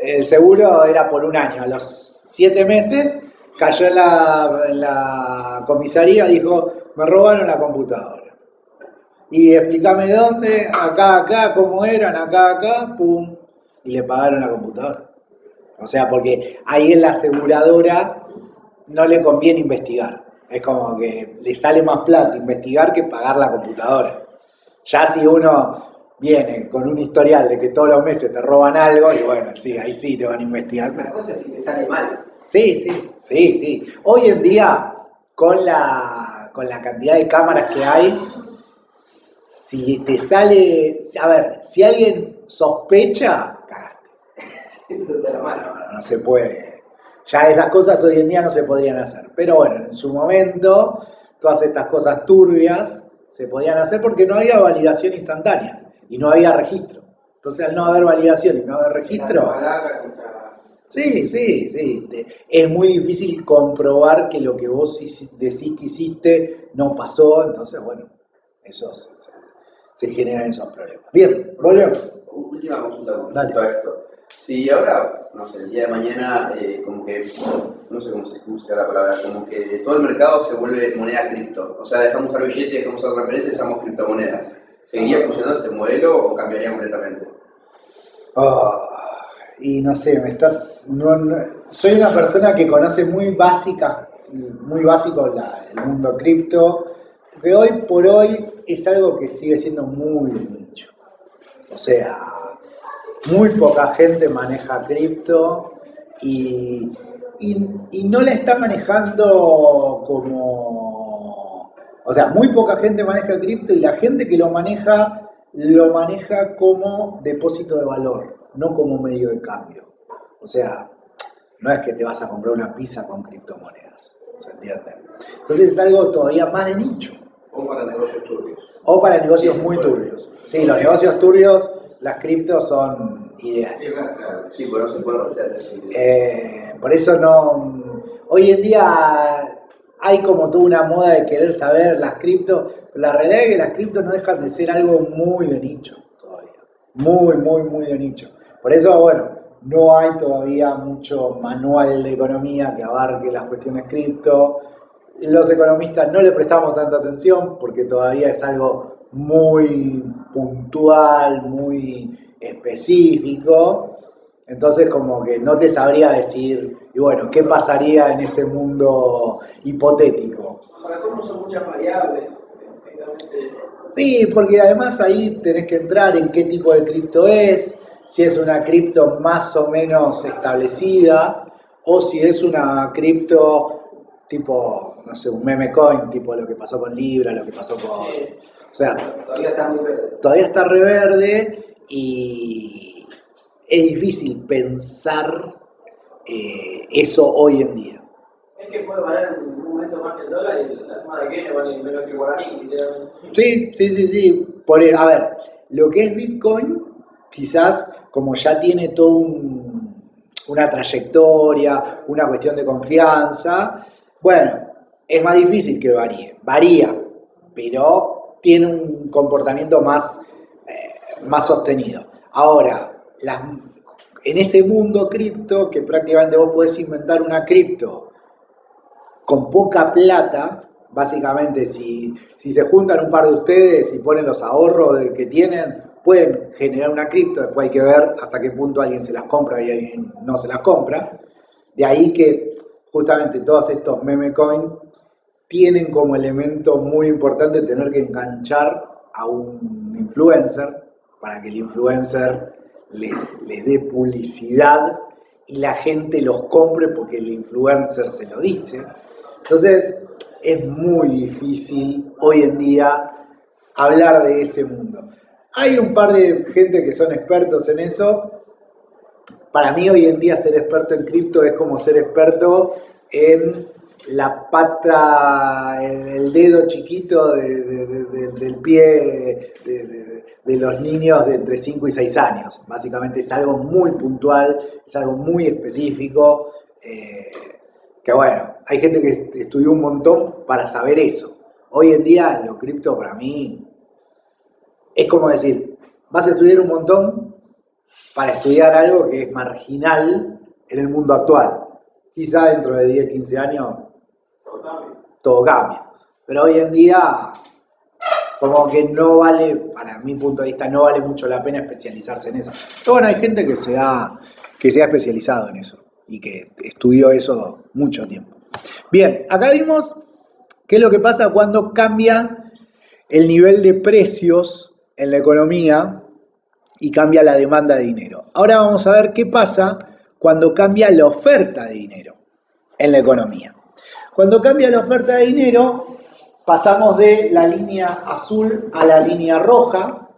el seguro era por un año, a los 7 meses cayó en la comisaría, dijo, me robaron la computadora. Y explícame dónde, acá, cómo eran, acá, pum, y le pagaron la computadora. O sea, porque ahí en la aseguradora no le conviene investigar. Es como que le sale más plata investigar que pagar la computadora. Ya si uno viene con un historial de que todos los meses te roban algo, y bueno, sí, ahí sí te van a investigar. Una cosa es si te sale mal. Sí. Hoy en día, con la cantidad de cámaras que hay, si te sale, a ver, si alguien sospecha, cagaste. No se puede. Ya esas cosas hoy en día no se podrían hacer. Pero bueno, en su momento, todas estas cosas turbias se podían hacer porque no había validación instantánea y no había registro. Entonces, al no haber validación y no haber registro, sí. Es muy difícil comprobar que lo que vos decís que hiciste no pasó. Entonces, bueno, eso se generan esos problemas. Bien, volvemos. Última consulta con Dale. respecto a esto. Si ahora, no sé, el día de mañana, como que, no sé cómo se llama la palabra, como que todo el mercado se vuelve moneda cripto. O sea, dejamos usar billetes, dejamos usar transferencias y usamos criptomonedas. ¿Seguiría funcionando este modelo o cambiaría completamente? Y no sé, soy una persona que conoce muy básico el mundo cripto, porque hoy por hoy es algo que sigue siendo muy de nicho. O sea, muy poca gente maneja cripto y no la está manejando como... O sea, muy poca gente maneja cripto y la gente que lo maneja como depósito de valor, no como medio de cambio. O sea, no es que te vas a comprar una pizza con criptomonedas, ¿se entiende? Entonces es algo todavía más de nicho. O para negocios turbios. O para negocios muy turbios. Sí, los negocios turbios, las criptos son ideales. Sí, pero no se puede hacer. Por eso no... Hoy en día hay como toda una moda de querer saber las criptos, pero la realidad es que las criptos no dejan de ser algo muy de nicho todavía. Muy de nicho. Por eso, bueno, no hay todavía mucho manual de economía que abarque las cuestiones cripto. Los economistas no le prestamos tanta atención porque todavía es algo muy puntual, muy específico. Entonces como que no te sabría decir, y bueno, ¿qué pasaría en ese mundo hipotético? Ahora, ¿cómo son muchas variables? Sí, porque además ahí tenés que entrar en qué tipo de cripto es, si es una cripto más o menos establecida, o si es una cripto tipo, no sé, un meme coin, tipo lo que pasó con Libra, lo que pasó con... Sí. O sea, Todavía está muy verde. todavía está reverde y es difícil pensar eso hoy en día. Es que puede valer en un momento más que el dólar y la semana que viene vale menos que el guaraní, literalmente. Sí. A ver, lo que es Bitcoin, quizás como ya tiene toda una trayectoria, una cuestión de confianza, bueno, es más difícil que varíe. Varía, pero tiene un comportamiento más sostenido. Ahora, en ese mundo cripto, que prácticamente vos podés inventar una cripto con poca plata, básicamente si se juntan un par de ustedes y ponen los ahorros que tienen, pueden generar una cripto, después hay que ver hasta qué punto alguien se las compra y alguien no se las compra. De ahí que justamente todos estos meme coin tienen como elemento muy importante tener que enganchar a un influencer para que el influencer les dé publicidad y la gente los compre porque el influencer se lo dice. Entonces es muy difícil hoy en día hablar de ese mundo. Hay un par de gente que son expertos en eso. Para mí hoy en día ser experto en cripto es como ser experto en la pata, el dedo chiquito del pie de los niños de entre 5 y 6 años. Básicamente es algo muy puntual, es algo muy específico, que bueno, hay gente que estudió un montón para saber eso. Hoy en día lo cripto para mí es como decir, vas a estudiar un montón para estudiar algo que es marginal en el mundo actual. Quizá dentro de 10, 15 años todo cambia. Pero hoy en día, como que no vale, para mi punto de vista, no vale mucho la pena especializarse en eso. Pero bueno, hay gente que se ha especializado en eso y que estudió eso mucho tiempo. Bien, acá vimos qué es lo que pasa cuando cambia el nivel de precios en la economía y cambia la demanda de dinero. Ahora vamos a ver qué pasa cuando cambia la oferta de dinero en la economía. Cuando cambia la oferta de dinero, pasamos de la línea azul a la línea roja.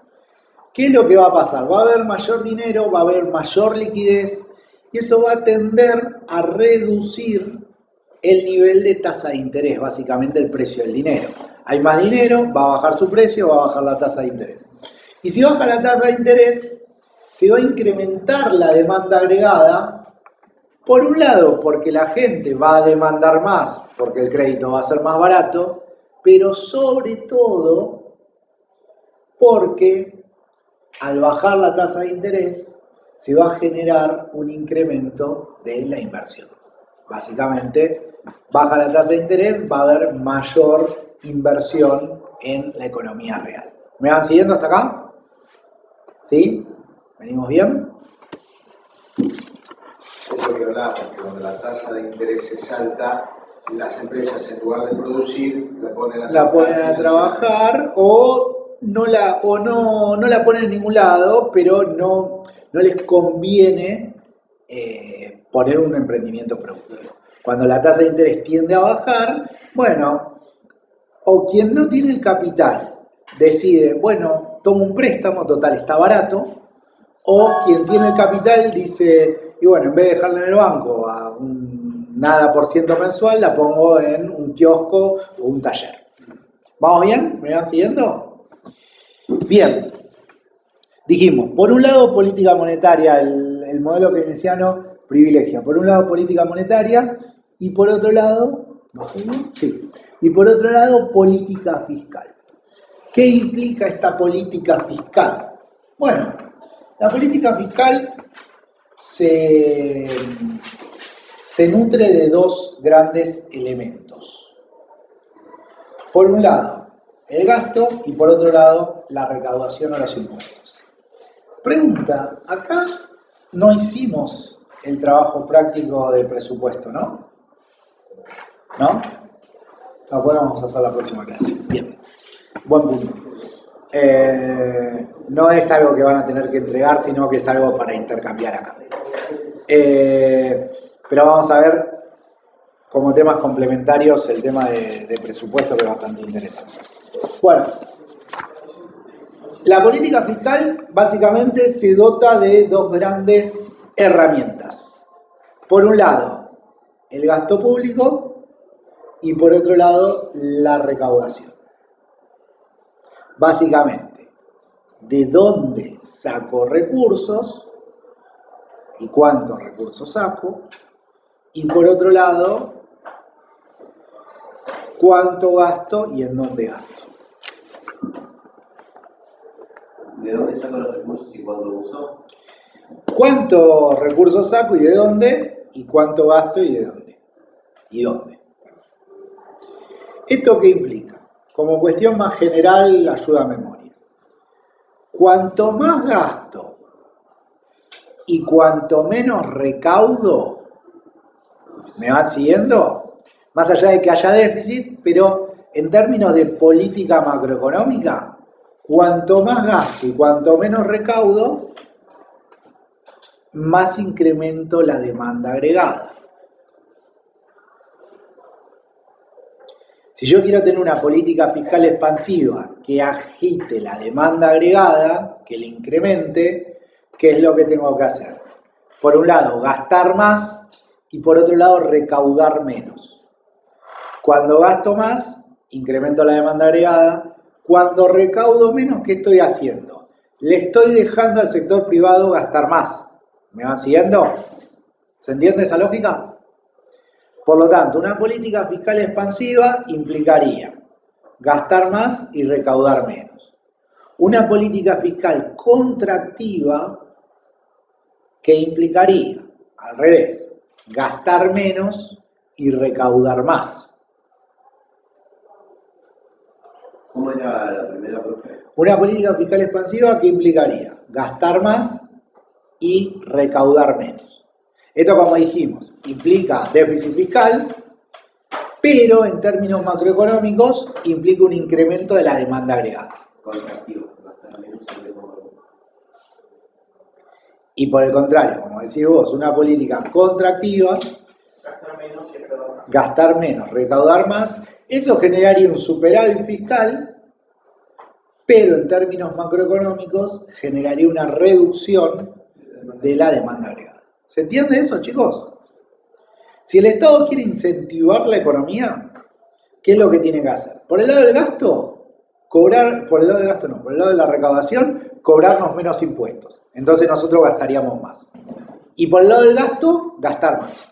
¿Qué es lo que va a pasar? Va a haber mayor dinero, va a haber mayor liquidez y eso va a tender a reducir el nivel de tasa de interés, básicamente el precio del dinero. Hay más dinero, va a bajar su precio, va a bajar la tasa de interés. Y si baja la tasa de interés, se va a incrementar la demanda agregada. Por un lado, porque la gente va a demandar más, porque el crédito va a ser más barato, pero sobre todo porque al bajar la tasa de interés se va a generar un incremento de la inversión. Básicamente, baja la tasa de interés, va a haber mayor inversión en la economía real. ¿Me van siguiendo hasta acá? ¿Sí? ¿Venimos bien? Es lo que hablábamos, que cuando la tasa de interés es alta, las empresas en lugar de producir la ponen a trabajar o no la ponen en ningún lado, pero no les conviene poner un emprendimiento productivo. Cuando la tasa de interés tiende a bajar, bueno, o quien no tiene el capital decide, bueno, tomo un préstamo, total, está barato, o quien tiene el capital dice, y bueno, en vez de dejarla en el banco a un nada por ciento mensual, la pongo en un kiosco o un taller. ¿Vamos bien? ¿Me van siguiendo? Bien. Dijimos, por un lado política monetaria, el modelo keynesiano privilegia, por un lado política monetaria y por otro lado, sí, y por otro lado política fiscal. ¿Qué implica esta política fiscal? Bueno, la política fiscal se nutre de dos grandes elementos. Por un lado, el gasto y por otro lado, la recaudación o los impuestos. Pregunta, acá no hicimos el trabajo práctico de presupuesto, ¿no? ¿No? Lo podemos hacer la próxima clase. Bien, buen punto. No es algo que van a tener que entregar, sino que es algo para intercambiar acá. Pero vamos a ver como temas complementarios el tema de presupuesto, que es bastante interesante. Bueno, la política fiscal básicamente se dota de dos grandes herramientas. Por un lado, el gasto público y por otro lado, la recaudación. Básicamente, ¿de dónde saco recursos y cuántos recursos saco? Y por otro lado, ¿cuánto gasto y en dónde gasto? ¿De dónde saco los recursos y cuánto uso? ¿Cuántos recursos saco y de dónde? ¿Y cuánto gasto y de dónde? ¿Y dónde? ¿Esto qué implica? Como cuestión más general, ayuda a memoria. Cuanto más gasto y cuanto menos recaudo, ¿me van siguiendo? Más allá de que haya déficit, pero en términos de política macroeconómica, cuanto más gasto y cuanto menos recaudo, más incremento la demanda agregada. Si yo quiero tener una política fiscal expansiva que agite la demanda agregada, que la incremente, ¿qué es lo que tengo que hacer? Por un lado, gastar más y por otro lado, recaudar menos. Cuando gasto más, incremento la demanda agregada. Cuando recaudo menos, ¿qué estoy haciendo? Le estoy dejando al sector privado gastar más. ¿Me van siguiendo? ¿Se entiende esa lógica? Por lo tanto, una política fiscal expansiva implicaría gastar más y recaudar menos. Una política fiscal contractiva que implicaría, al revés, gastar menos y recaudar más. ¿Cómo era la primera, profe? Una política fiscal expansiva que implicaría gastar más y recaudar menos. Esto, como dijimos, implica déficit fiscal, pero en términos macroeconómicos implica un incremento de la demanda agregada. Contractivo, gastar menos sobre todo. Y por el contrario, como decís vos, una política contractiva, Gastar menos y recaudar más. gastar menos, recaudar más, eso generaría un superávit fiscal, pero en términos macroeconómicos generaría una reducción de la demanda agregada. ¿Se entiende eso, chicos? Si el Estado quiere incentivar la economía, ¿qué es lo que tiene que hacer? Por el lado del gasto, cobrar, por el lado del gasto no, por el lado de la recaudación, cobrarnos menos impuestos. Entonces nosotros gastaríamos más. Y por el lado del gasto, gastar más.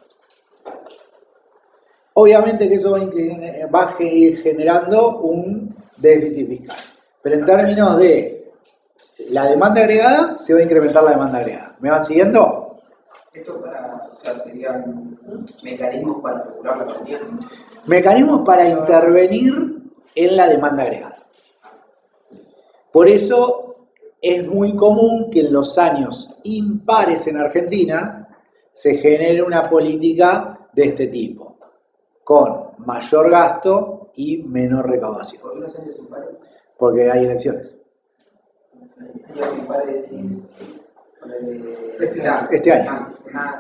Obviamente que eso va a ir generando un déficit fiscal. Pero en términos de la demanda agregada, se va a incrementar la demanda agregada. ¿Me van siguiendo? Esto para, o sea, serían mecanismos para regular la economía. Mecanismos para intervenir en la demanda agregada. Por eso es muy común que en los años impares en Argentina se genere una política de este tipo, con mayor gasto y menor recaudación, ¿Por qué los años impares? porque hay elecciones. Años impares decís. Este año. Ah,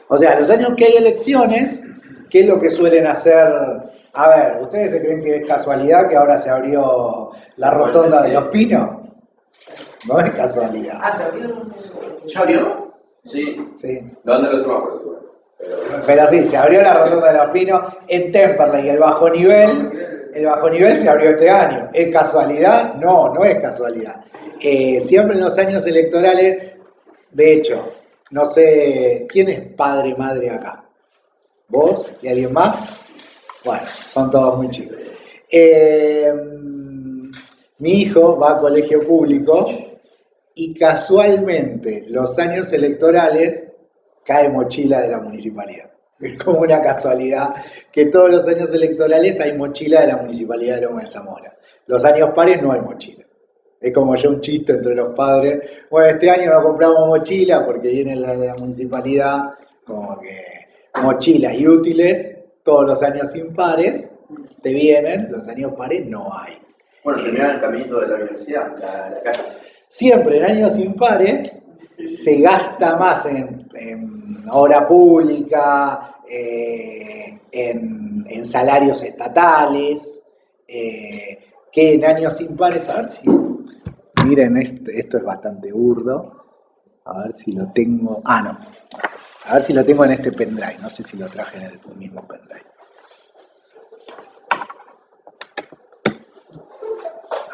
O sea, los años que hay elecciones, ¿qué es lo que suelen hacer? A ver, ¿ustedes se creen que es casualidad que ahora se abrió la rotonda de Los Pinos? No es casualidad. se abrieron. ¿Ya abrió? Sí. Sí. ¿Dónde lo suba por eso? Pero sí, se abrió la rotonda de Los Pinos en Temperley y el bajo nivel se abrió este año. ¿Es casualidad? No, no es casualidad. Siempre en los años electorales, de hecho, no sé, ¿quién es padre, madre acá? ¿Vos y alguien más? Bueno, son todos muy chicos. Mi hijo va a colegio público y casualmente los años electorales cae mochila de la municipalidad. Es como una casualidad que todos los años electorales hay mochila de la municipalidad de Loma de Zamora. Los años pares no hay mochila. Es como ya un chiste entre los padres. Bueno, este año no compramos mochila porque viene la de la municipalidad, como que mochilas y útiles, todos los años impares te vienen, los años pares no hay. Bueno, terminan el caminito de la universidad, la casa. Siempre en años impares se gasta más en obra pública, en salarios estatales, que en años impares. A ver si, miren, esto es bastante burdo. A ver si lo tengo. Ah, no. A ver si lo tengo en este pendrive. No sé si lo traje en el mismo pendrive.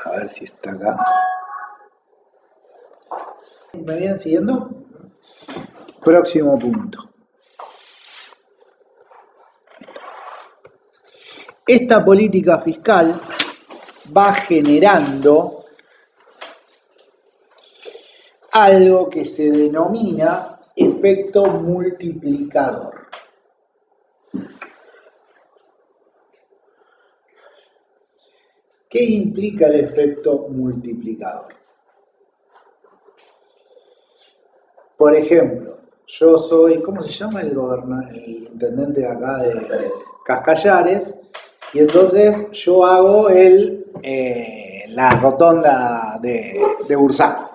A ver si está acá. ¿Me vienen siguiendo? Próximo punto. Esta política fiscal va generando algo que se denomina efecto multiplicador. ¿Qué implica el efecto multiplicador? Por ejemplo, yo soy, ¿cómo se llama el intendente de acá de Cascallares? Y entonces yo hago la rotonda de Bursaco.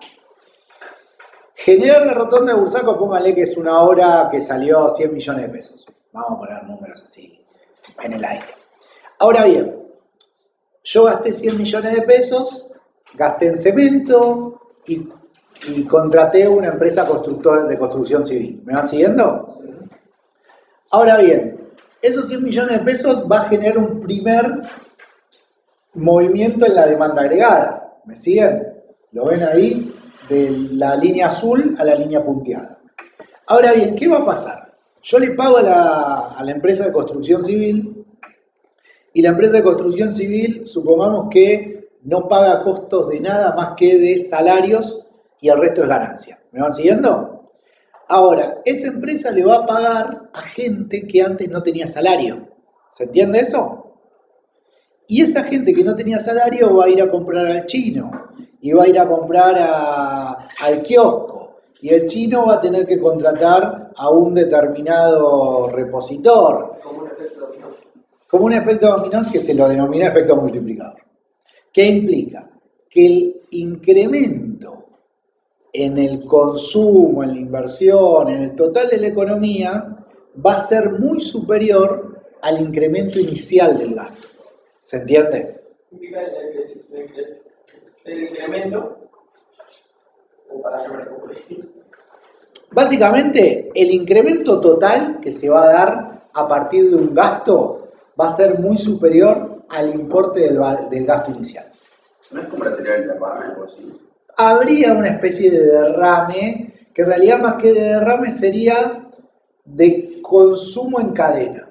Generar la rotonda de Bursaco, póngale que es una obra que salió 100 millones de pesos. Vamos a poner números así en el aire. Ahora bien, yo gasté 100 millones de pesos, gasté en cemento y contraté una empresa constructora de construcción civil. ¿Me van siguiendo? Ahora bien, esos 100 millones de pesos va a generar un primer movimiento en la demanda agregada. ¿Me siguen? ¿Lo ven ahí? De la línea azul a la línea punteada. Ahora bien, ¿qué va a pasar? Yo le pago a la empresa de construcción civil y la empresa de construcción civil, supongamos que no paga costos de nada más que de salarios y el resto es ganancia. ¿Me van siguiendo? Ahora, esa empresa le va a pagar a gente que antes no tenía salario. ¿Se entiende eso? Y esa gente que no tenía salario va a ir a comprar al chino, y va a ir a comprar al kiosco, y el chino va a tener que contratar a un determinado repositor. Como un efecto dominó. Como un efecto dominó que se lo denomina efecto multiplicador. ¿Qué implica? Que el incremento en el consumo, en la inversión, en el total de la economía, va a ser muy superior al incremento inicial del gasto. ¿Se entiende? Implica el incremento, o para llamar poco. Básicamente, el incremento total que se va a dar a partir de un gasto va a ser muy superior al importe del gasto inicial. No es como la teoría del derrame, algo así. Habría una especie de derrame, que en realidad más que de derrame sería de consumo en cadena.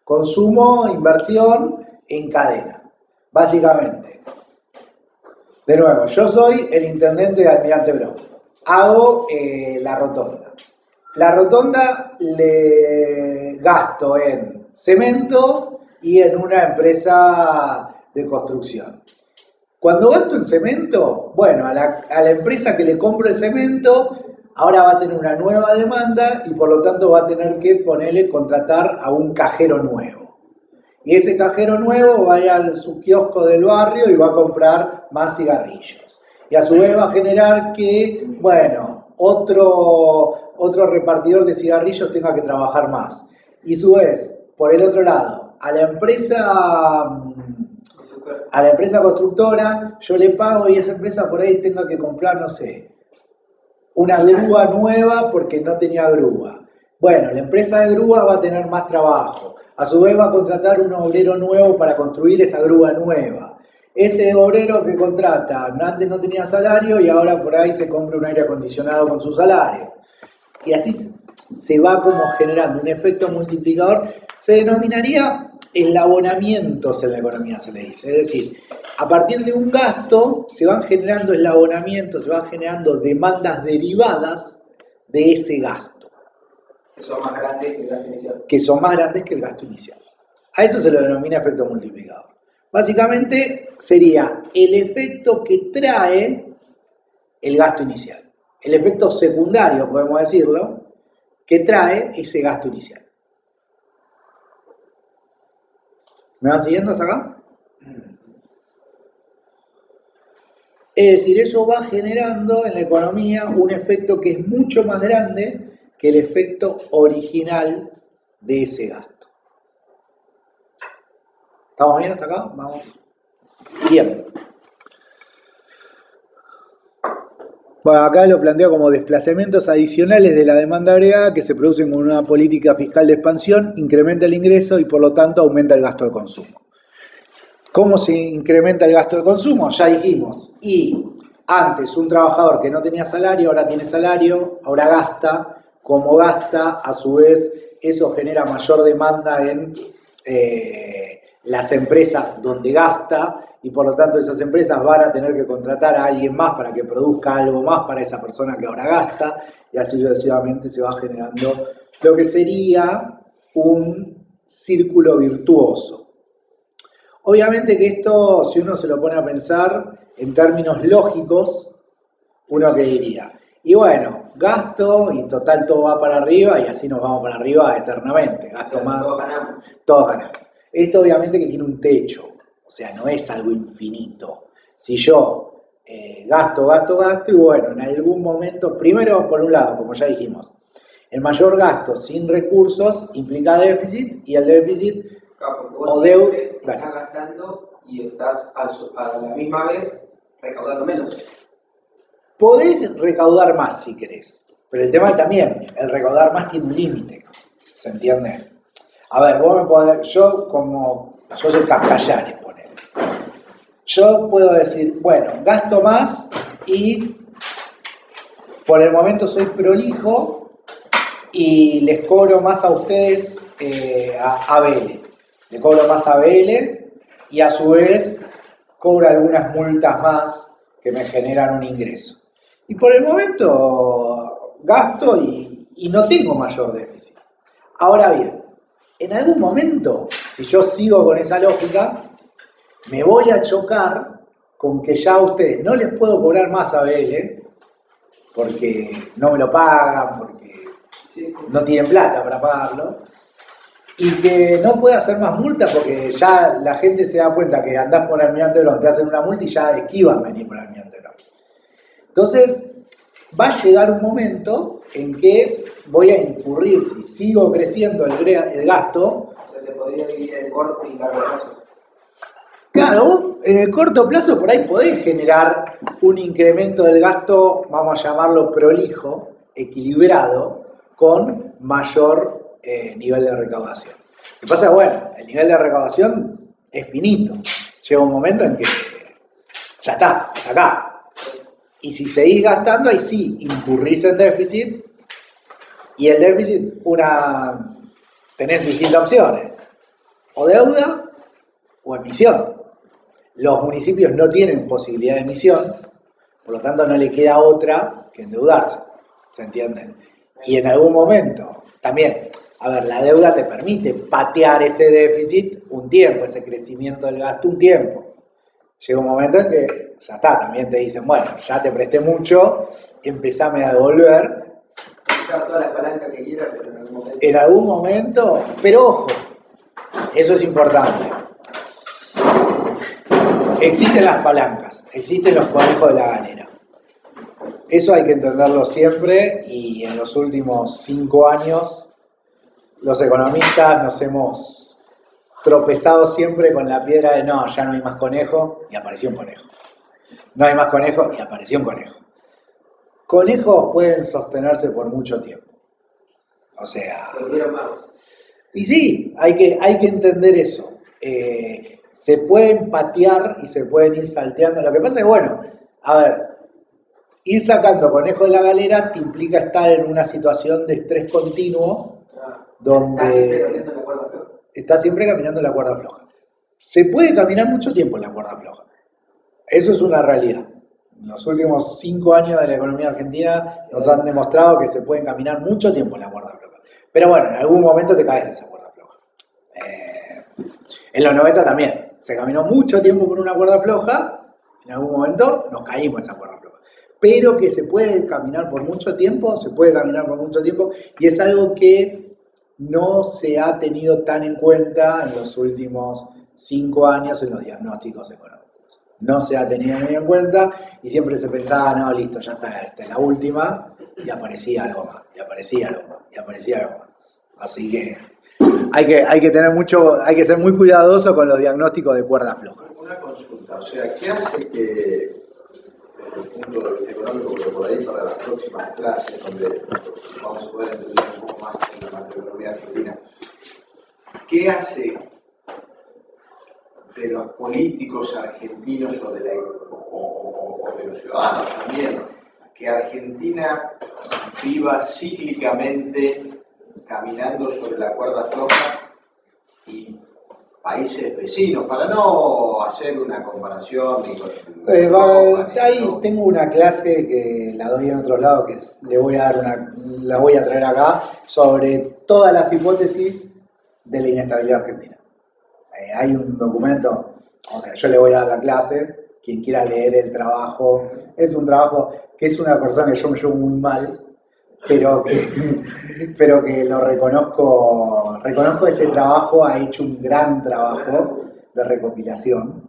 Consumo, inversión en cadena. Básicamente. De nuevo, yo soy el intendente de Almirante Brown. Hago la rotonda. La rotonda le gasto en cemento y en una empresa de construcción. Cuando gasto en cemento, bueno, a la empresa que le compro el cemento, ahora va a tener una nueva demanda y por lo tanto va a tener que contratar a un cajero nuevo. Y ese cajero nuevo va a ir a su kiosco del barrio y va a comprar más cigarrillos. Y a su vez va a generar que, bueno, otro repartidor de cigarrillos tenga que trabajar más. Y a su vez, por el otro lado, a la empresa constructora yo le pago y esa empresa por ahí tenga que comprar, no sé, una grúa nueva porque no tenía grúa. Bueno, la empresa de grúa va a tener más trabajo. A su vez va a contratar un obrero nuevo para construir esa grúa nueva. Ese obrero que contrata antes no tenía salario y ahora por ahí se compra un aire acondicionado con su salario. Y así se va como generando un efecto multiplicador. Se denominaría eslabonamientos en la economía, se le dice. Es decir, a partir de un gasto se van generando eslabonamientos, se van generando demandas derivadas de ese gasto. Que son más grandes que el gasto inicial. Que son más grandes que el gasto inicial. A eso se lo denomina efecto multiplicador. Básicamente sería el efecto que trae el gasto inicial. El efecto secundario, podemos decirlo, que trae ese gasto inicial. ¿Me van siguiendo hasta acá? Es decir, eso va generando en la economía un efecto que es mucho más grande que el efecto original de ese gasto. ¿Estamos bien hasta acá? Vamos. Bien. Bueno, acá lo planteo como desplazamientos adicionales de la demanda agregada que se producen con una política fiscal de expansión, incrementa el ingreso y por lo tanto aumenta el gasto de consumo. ¿Cómo se incrementa el gasto de consumo? Ya dijimos, y antes un trabajador que no tenía salario, ahora tiene salario, ahora gasta. Como gasta, a su vez, eso genera mayor demanda en las empresas donde gasta y por lo tanto esas empresas van a tener que contratar a alguien más para que produzca algo más para esa persona que ahora gasta y así sucesivamente se va generando lo que sería un círculo virtuoso. Obviamente que esto, si uno se lo pone a pensar en términos lógicos, uno que diría, y bueno, gasto y total todo va para arriba y así nos vamos para arriba eternamente. Gasto más. Todos ganamos. Todos ganamos. Esto obviamente que tiene un techo, o sea, no es algo infinito. Si yo gasto y bueno, en algún momento, primero por un lado, como ya dijimos, el mayor gasto sin recursos implica déficit y el déficit Claro, porque vos o siempre deuda. estás gastando y estás a la misma vez recaudando menos. Podés recaudar más si querés, pero el tema también, el recaudar más tiene un límite, ¿se entiende? A ver, vos me podés, yo soy Cascallares, ponele. Yo puedo decir, bueno, gasto más y por el momento soy prolijo y les cobro más a ustedes a Vélez. Le cobro más a Vélez y a su vez cobro algunas multas más que me generan un ingreso. Y por el momento gasto y no tengo mayor déficit. Ahora bien, en algún momento, si yo sigo con esa lógica, me voy a chocar con que ya a ustedes no les puedo cobrar más ABL, porque no me lo pagan, porque no tienen plata para pagarlo, y que no puede hacer más multa porque ya la gente se da cuenta que andás por Almirante Brown, te hacen una multa y ya esquivan venir por Almirante Brown. Entonces, va a llegar un momento en que voy a incurrir, si sigo creciendo el gasto. O sea, se podría dividir en corto y largo plazo. Claro, en el corto plazo por ahí podés generar un incremento del gasto, vamos a llamarlo prolijo, equilibrado, con mayor nivel de recaudación. Lo que pasa es, bueno, el nivel de recaudación es finito. Llega un momento en que ya está, hasta acá. Y si seguís gastando, ahí sí, incurrís en déficit. Y el déficit, tenés distintas opciones. O deuda o emisión. Los municipios no tienen posibilidad de emisión, por lo tanto no le queda otra que endeudarse. ¿Se entiende? Y en algún momento, también, a ver, la deuda te permite patear ese déficit un tiempo, ese crecimiento del gasto un tiempo. Llega un momento en que ya está, también te dicen, bueno, ya te presté mucho, empezame a devolver. Usar todas las palancas que quieras, pero en algún momento. En algún momento, pero ojo, eso es importante. Existen las palancas, existen los conejos de la galera. Eso hay que entenderlo siempre y en los últimos 5 años los economistas nos hemos tropezado siempre con la piedra de no, ya no hay más conejo y apareció un conejo. No hay más conejo y apareció un conejo. Conejos pueden sostenerse por mucho tiempo. O sea... Y sí, hay que entender eso. Se pueden patear y se pueden ir salteando. Lo que pasa es que, bueno, a ver, ir sacando conejo de la galera te implica estar en una situación de estrés continuo donde está siempre caminando en la cuerda floja. Se puede caminar mucho tiempo en la cuerda floja. Eso es una realidad. Los últimos 5 años de la economía argentina nos han demostrado que se puede caminar mucho tiempo en la cuerda floja. Pero bueno, en algún momento te caes de esa cuerda floja. En los 90 también. Se caminó mucho tiempo por una cuerda floja, en algún momento nos caímos de esa cuerda floja. Pero que se puede caminar por mucho tiempo, y es algo que no se ha tenido tan en cuenta en los últimos 5 años en los diagnósticos económicos. No se ha tenido muy en cuenta y siempre se pensaba, no, listo, ya está, esta es la última, y aparecía algo más, y aparecía algo más, y aparecía algo más. Así que hay que tener mucho, hay que ser muy cuidadoso con los diagnósticos de cuerda floja. Una consulta, o sea, ¿qué hace que, desde el punto de vista económico, pero por ahí para las próximas clases, donde vamos a poder entender un poco más en la macroeconomía argentina, qué hace de los políticos argentinos o de los ciudadanos también, que Argentina viva cíclicamente caminando sobre la cuerda floja y países vecinos, para no hacer una comparación ni con ahí tengo una clase que la doy en otros lados, que la voy a traer acá, sobre todas las hipótesis de la inestabilidad argentina. Hay un documento, o sea, yo le voy a dar la clase, quien quiera leer el trabajo, es un trabajo que es una persona que yo me llevo muy mal, pero que lo reconozco ese trabajo, ha hecho un gran trabajo de recopilación,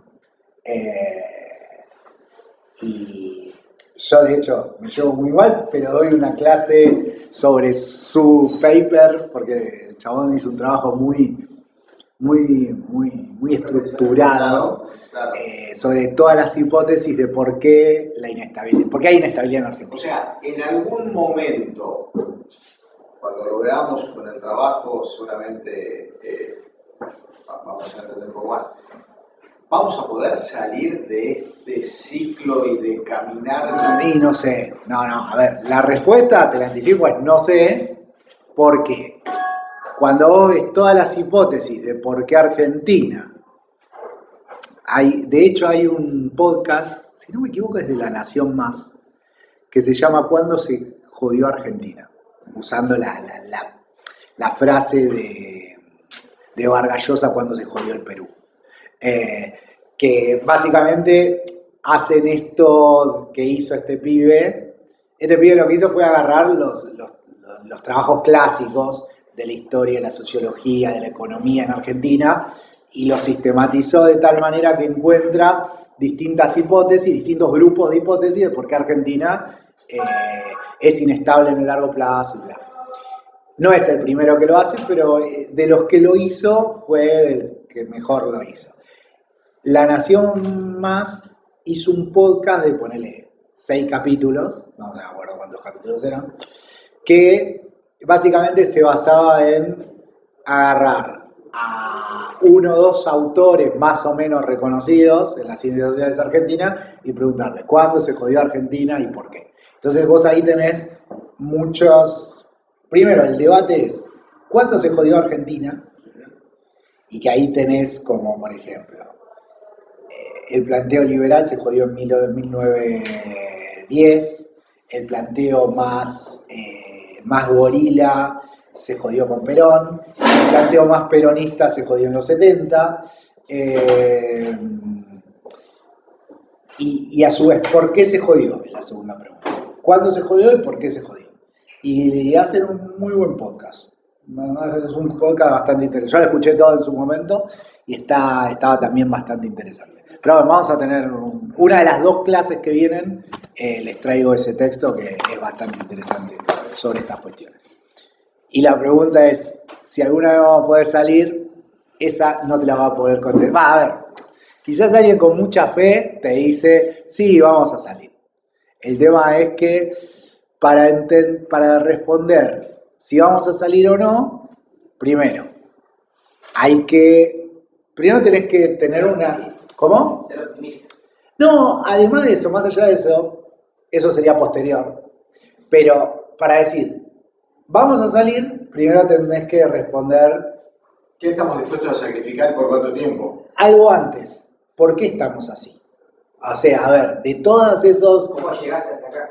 y yo de hecho me llevo muy mal, pero doy una clase sobre su paper, porque el chabón hizo un trabajo muy estructurado sobre todas las hipótesis de por qué hay inestabilidad en Argentina. O sea, en algún momento, cuando lo veamos con el trabajo, seguramente vamos a entender un poco más. ¿Vamos a poder salir de este ciclo y de caminar? Y no sé, a ver, la respuesta, te la anticipo, es no sé, porque cuando vos ves todas las hipótesis de por qué Argentina, de hecho hay un podcast, si no me equivoco es de La Nación Más, que se llama ¿Cuándo se jodió Argentina? Usando la frase de Vargas Llosa, ¿cuándo se jodió el Perú? que básicamente hacen esto que hizo este pibe. Este pibe lo que hizo fue agarrar los trabajos clásicos de la historia, de la sociología, de la economía en Argentina y los sistematizó de tal manera que encuentra distintas hipótesis, distintos grupos de hipótesis de por qué Argentina es inestable en el largo plazo y bla. No es el primero que lo hace, pero de los que lo hizo fue el que mejor lo hizo. La Nación Más hizo un podcast de, ponele, 6 capítulos, no me acuerdo cuántos capítulos eran, que básicamente se basaba en agarrar a 1 o 2 autores más o menos reconocidos en las ciencias sociales argentinas y preguntarle cuándo se jodió Argentina y por qué. Entonces vos ahí tenés muchos... Primero, el debate es ¿cuándo se jodió Argentina? Y que ahí tenés como, por ejemplo, el planteo liberal se jodió en 1910, el planteo más gorila se jodió con Perón, el planteo más peronista se jodió en los 70, y a su vez, ¿por qué se jodió? Es la segunda pregunta. ¿Cuándo se jodió y por qué se jodió? Y hacen un muy buen podcast. Es un podcast bastante interesante. Yo lo escuché todo en su momento y estaba también bastante interesante. Pero bueno, vamos a tener una de las 2 clases que vienen, les traigo ese texto que es bastante interesante sobre estas cuestiones. Y la pregunta es, si alguna vez vamos a poder salir, esa no te la va a poder contestar. Va, a ver, quizás alguien con mucha fe te dice, sí, vamos a salir. El tema es que para responder si vamos a salir o no, primero tenés que tener una... ¿Cómo? Ser optimista. No, además de eso, más allá de eso sería posterior. Pero para decir, vamos a salir, primero tenés que responder... ¿Qué estamos dispuestos a sacrificar por cuánto tiempo? Algo antes. ¿Por qué estamos así? O sea, a ver, de todos esos... ¿Cómo llegaste hasta acá?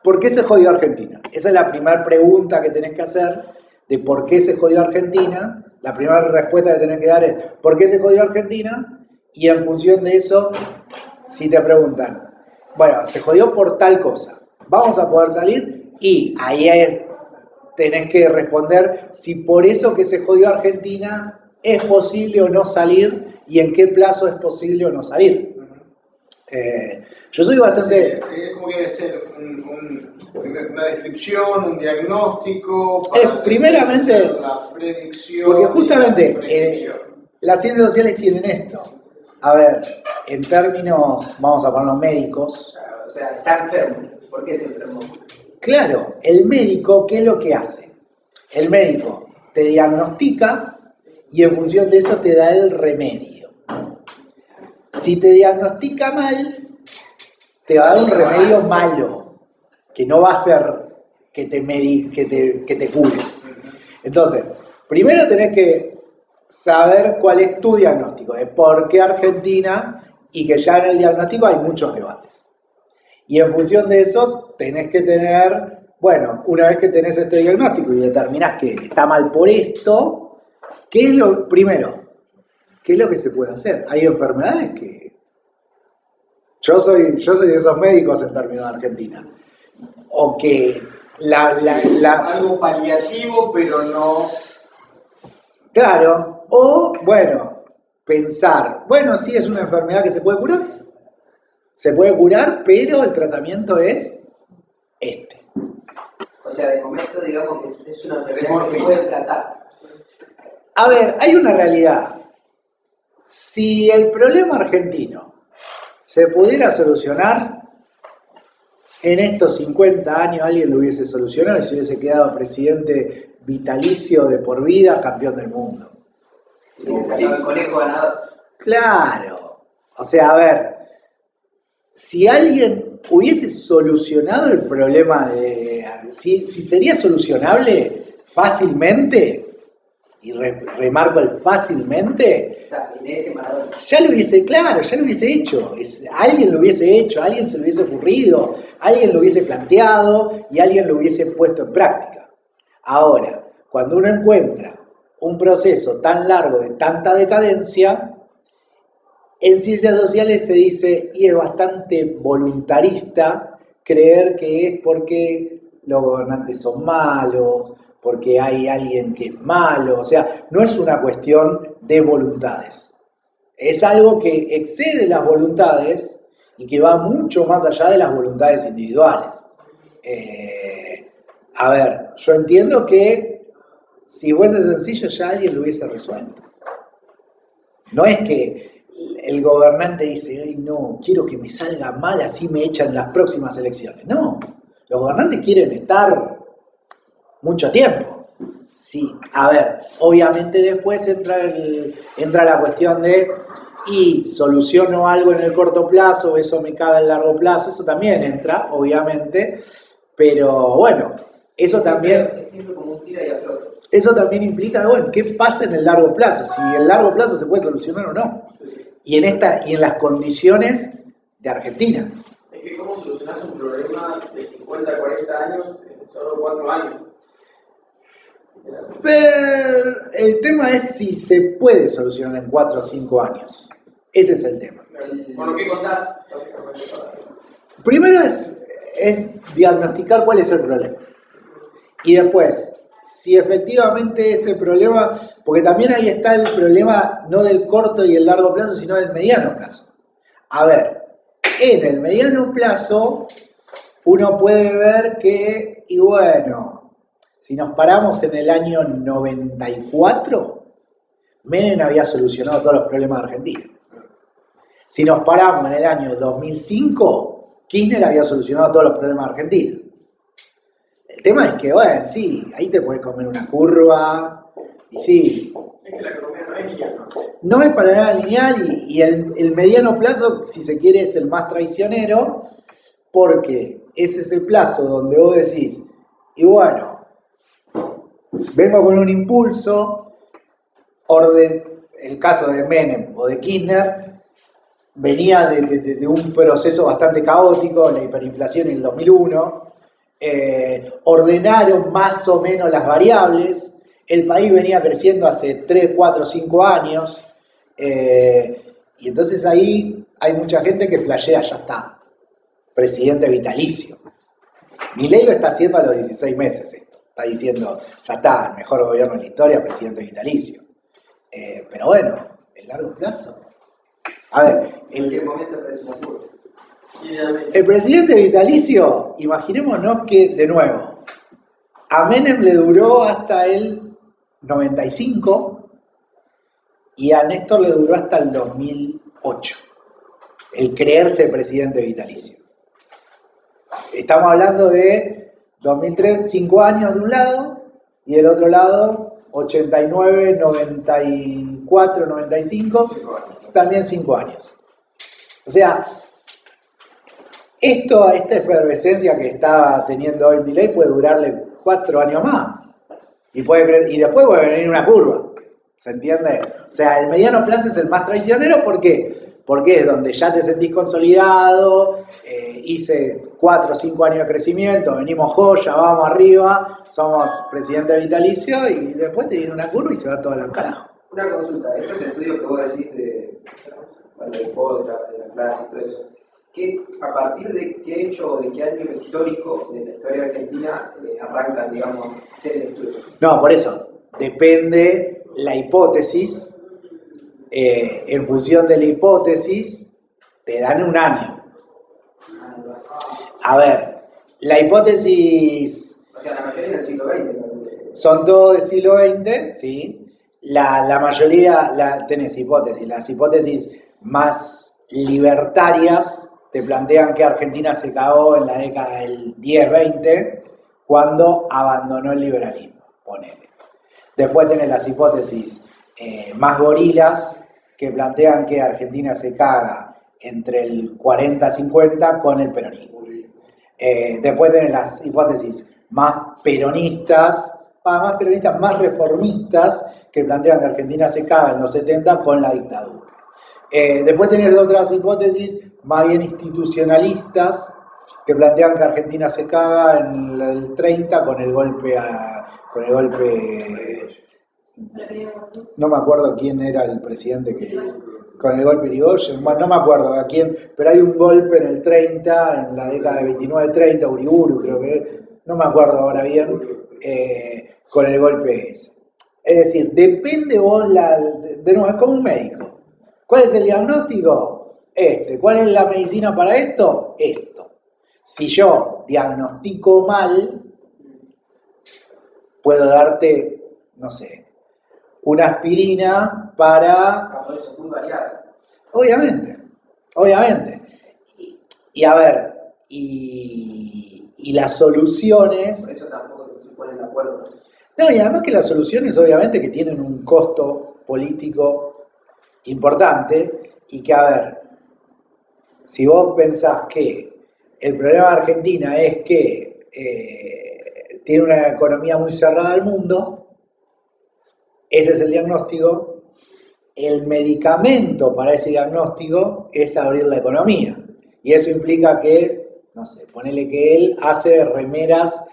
¿Por qué se jodió Argentina? Esa es la primera pregunta que tenés que hacer de por qué se jodió Argentina. La primera respuesta que tenés que dar es ¿por qué se jodió Argentina? Y en función de eso, si te preguntan, bueno, se jodió por tal cosa, ¿vamos a poder salir? Y ahí tenés que responder si por eso que se jodió Argentina es posible o no salir y en qué plazo es posible o no salir. Yo soy bastante... Sí, es como que debe ser una descripción, un diagnóstico... Para primeramente, hacer la predicción porque justamente la predicción. las ciencias sociales tienen esto. A ver, en términos, vamos a ponerlos médicos... O sea, está enfermo. ¿Por qué se enfermó? Claro, el médico, ¿qué es lo que hace? El médico te diagnostica y en función de eso te da el remedio. Si te diagnostica mal, te va a dar un remedio malo, que no va a ser que te cures. Entonces, primero tenés que saber cuál es tu diagnóstico, de por qué Argentina, y que ya en el diagnóstico hay muchos debates. Y en función de eso tenés que tener, bueno, una vez que tenés este diagnóstico y determinás que está mal por esto, ¿qué es lo primero? ¿Qué es lo que se puede hacer? Hay enfermedades que... Yo soy de esos médicos en términos de Argentina. O que algo paliativo, pero no... Claro, o bueno, pensar, bueno, sí es una enfermedad que se puede curar. Se puede curar, pero el tratamiento es este. O sea, de momento digamos que es una enfermedad que se puede tratar. A ver, hay una realidad. Si el problema argentino se pudiera solucionar, en estos 50 años alguien lo hubiese solucionado y se hubiese quedado presidente vitalicio de por vida, campeón del mundo. Y se salió el conejo ganador. Claro. O sea, a ver, si alguien hubiese solucionado el problema si sería solucionable fácilmente, y remarco el fácilmente, ya lo hubiese hecho. Alguien lo hubiese hecho, alguien se lo hubiese ocurrido, alguien lo hubiese planteado y alguien lo hubiese puesto en práctica. Ahora, cuando uno encuentra un proceso tan largo de tanta decadencia, En ciencias sociales se dice, y es bastante voluntarista, creer que es porque los gobernantes son malos, porque hay alguien que es malo, o sea, no es una cuestión de voluntades. Es algo que excede las voluntades y que va mucho más allá de las voluntades individuales. A ver, yo entiendo que si fuese sencillo ya alguien lo hubiese resuelto. No es que el gobernante dice, ay no, quiero que me salga mal, así me echan las próximas elecciones. No, los gobernantes quieren estar mucho tiempo. Sí, a ver, obviamente después entra la cuestión de, y soluciono algo en el corto plazo, eso me cabe en largo plazo, eso también entra, obviamente, pero bueno, eso también... Es siempre como un tira y afloja. Eso también implica, bueno, ¿qué pasa en el largo plazo? Si el largo plazo se puede solucionar o no. Y en las condiciones de Argentina. Es que cómo solucionás un problema de 50, 40 años en solo 4 años. Pero el tema es si se puede solucionar en 4 o 5 años. Ese es el tema. Bueno, ¿qué contás? Básicamente, Primero es diagnosticar cuál es el problema. Y después, si efectivamente ese problema, porque también ahí está el problema no del corto y el largo plazo, sino del mediano plazo. A ver, en el mediano plazo uno puede ver que, y bueno, si nos paramos en el año 94, Menem había solucionado todos los problemas de Argentina. Si nos paramos en el año 2005, Kirchner había solucionado todos los problemas de Argentina. El tema es que, bueno, sí, ahí te puedes comer una curva, y sí. es que la economía no es lineal, ¿no? No es para nada lineal y el mediano plazo, si se quiere, es el más traicionero, porque ese es el plazo donde vos decís, y bueno, vengo con un impulso, el caso de Menem o de Kirchner, venía de un proceso bastante caótico, la hiperinflación en el 2001, ordenaron más o menos las variables, el país venía creciendo hace 3, 4, 5 años, y entonces ahí hay mucha gente que flashea, ya está, presidente vitalicio. Milei lo está haciendo a los 16 meses esto, está diciendo, ya está, el mejor gobierno de la historia, presidente vitalicio. Pero bueno, el largo plazo. A ver, ¿En qué momento parece una curva? el presidente vitalicio, imaginémonos que, de nuevo, a Menem le duró hasta el 95 y a Néstor le duró hasta el 2008, el creerse presidente vitalicio. Estamos hablando de 2003, 5 años de un lado, y del otro lado, 89, 94, 95, también 5 años. O sea, esta efervescencia que está teniendo hoy Milei puede durarle 4 años más. Y después puede venir una curva. ¿Se entiende? O sea, el mediano plazo es el más traicionero. ¿Por qué? Porque es donde ya te sentís consolidado, hice 4 o 5 años de crecimiento, venimos joya, vamos arriba, somos presidente vitalicio y después te viene una curva y se va todo al carajo. Una consulta, estos estudios que vos decís del podcast, de la clase y todo eso, ¿a partir de qué hecho o de qué año histórico de la historia argentina arrancan, digamos, a hacer el estudio? No, por eso, depende la hipótesis, en función de la hipótesis, te dan un año. A ver, la hipótesis... O sea, la mayoría del siglo XX. Son todos del siglo XX, ¿sí? La mayoría, tenés hipótesis. Las hipótesis más libertarias te plantean que Argentina se cagó en la década del 10-20 cuando abandonó el liberalismo, ponele. Después tenés las hipótesis más gorilas que plantean que Argentina se caga entre el 40-50 con el peronismo. Después tenés las hipótesis más peronistas, más reformistas, que plantean que Argentina se caga en los 70 con la dictadura. Después tenés otras hipótesis más bien institucionalistas, que plantean que Argentina se caga en el 30 con el golpe No me acuerdo quién era el presidente que con el golpe de Irigoyen, bueno, no me acuerdo a quién, pero hay un golpe en el 30, en la década de 29-30, Uriburu creo que, no me acuerdo ahora bien, con el golpe ese. Es decir, depende vos, de nuevo, es como un médico. ¿Cuál es el diagnóstico? ¿Cuál es la medicina para esto? Esto. Si yo diagnostico mal, puedo darte, no sé, una aspirina para... Por eso es muy variado. Obviamente. Y a ver, y las soluciones... Por eso tampoco se ponen de acuerdo. No, y además que las soluciones obviamente que tienen un costo político importante y que, a ver, si vos pensás que el problema de Argentina es que tiene una economía muy cerrada al mundo, ese es el diagnóstico, el medicamento para ese diagnóstico es abrir la economía. Y eso implica que, no sé, ponele que él hace remeras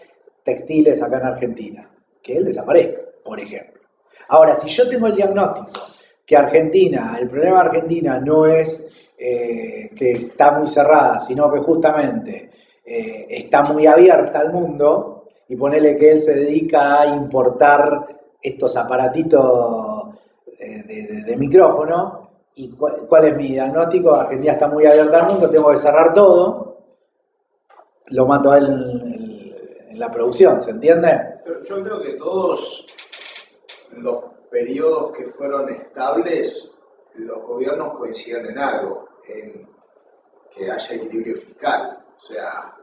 textiles acá en Argentina, que él desaparezca, por ejemplo. Ahora, si yo tengo el diagnóstico que Argentina, el problema de Argentina no es que está muy cerrada, sino que justamente está muy abierta al mundo, y ponele que él se dedica a importar estos aparatitos de micrófono, y ¿cuál es mi diagnóstico? Argentina está muy abierta al mundo, tengo que cerrar todo, lo mato a él en la producción, ¿se entiende? Pero yo creo que todos los periodos que fueron estables, los gobiernos coinciden en algo, en que haya equilibrio fiscal. O sea...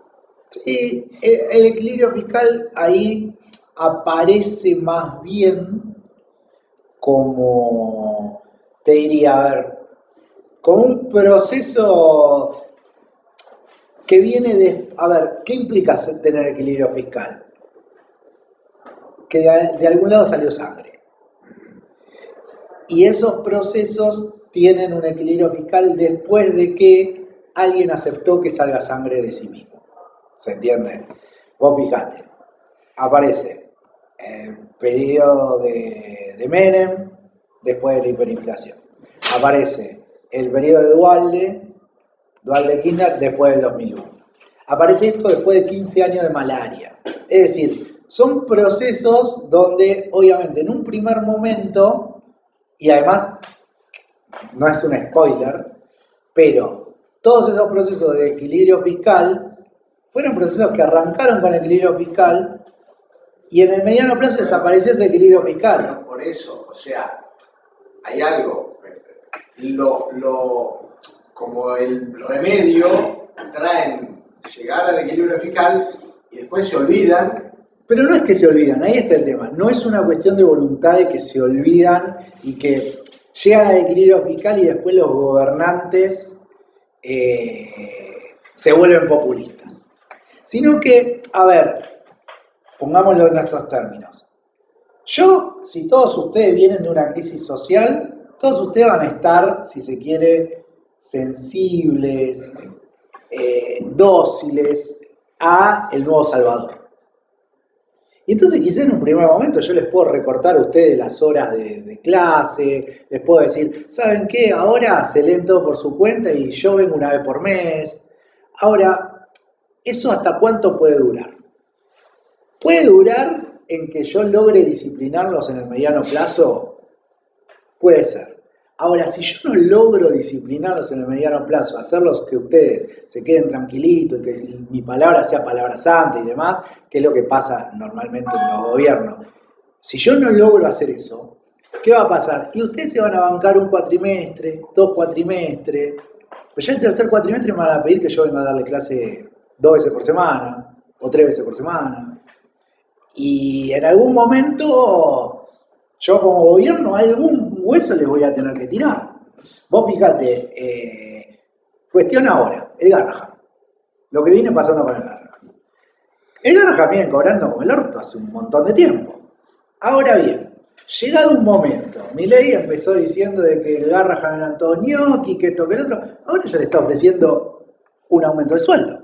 Sí, el equilibrio fiscal ahí aparece más bien como, te diría, a ver, como un proceso que viene de... A ver, ¿qué implica tener equilibrio fiscal? Que de algún lado salió sangre. Y esos procesos tienen un equilibrio fiscal después de que alguien aceptó que salga sangre de sí mismo. ¿Se entiende? Vos fijate, aparece el periodo de Menem después de la hiperinflación. Aparece el periodo de Duhalde-Kirchner después del 2001. Aparece esto después de 15 años de malaria. Es decir, son procesos donde, obviamente, en un primer momento, y además, no es un spoiler, pero todos esos procesos de equilibrio fiscal fueron procesos que arrancaron con el equilibrio fiscal y en el mediano plazo desapareció ese equilibrio fiscal. Bueno, por eso, o sea, hay algo, como el remedio, traen llegar al equilibrio fiscal y después se olvidan. Pero no es que se olvidan, ahí está el tema. No es una cuestión de voluntad de que se olvidan y que llegan al equilibrio fiscal y después los gobernantes se vuelven populistas. Sino que, a ver, pongámoslo en nuestros términos. Si todos ustedes vienen de una crisis social, todos ustedes van a estar, si se quiere, sensibles, dóciles a el nuevo Salvador. Y entonces quizás en un primer momento yo les puedo recortar a ustedes las horas de clase, les puedo decir, ¿saben qué? Ahora se leen todo por su cuenta y yo vengo una vez por mes. Ahora, ¿eso hasta cuánto puede durar? ¿Puede durar en que yo logre disciplinarlos en el mediano plazo? Puede ser. Ahora, si yo no logro disciplinarlos en el mediano plazo, hacerlos que ustedes se queden tranquilitos y que mi palabra sea palabra santa y demás, que es lo que pasa normalmente en los gobiernos. Si yo no logro hacer eso, ¿qué va a pasar? Y ustedes se van a bancar un cuatrimestre, 2 cuatrimestres, pero ya el tercer cuatrimestre me van a pedir que yo venga a darle clase 2 veces por semana o 3 veces por semana. Y en algún momento, yo como gobierno, algún hueso les voy a tener que tirar. Vos fíjate, cuestión ahora, el Garrahan. Lo que viene pasando con el Garrahan. El Garrahan viene cobrando con el orto hace un montón de tiempo. Ahora bien, llegado un momento, Milei empezó diciendo de que el Garrahan eran todos ñoqui, que esto, que el otro. Ahora ya le está ofreciendo un aumento de sueldo.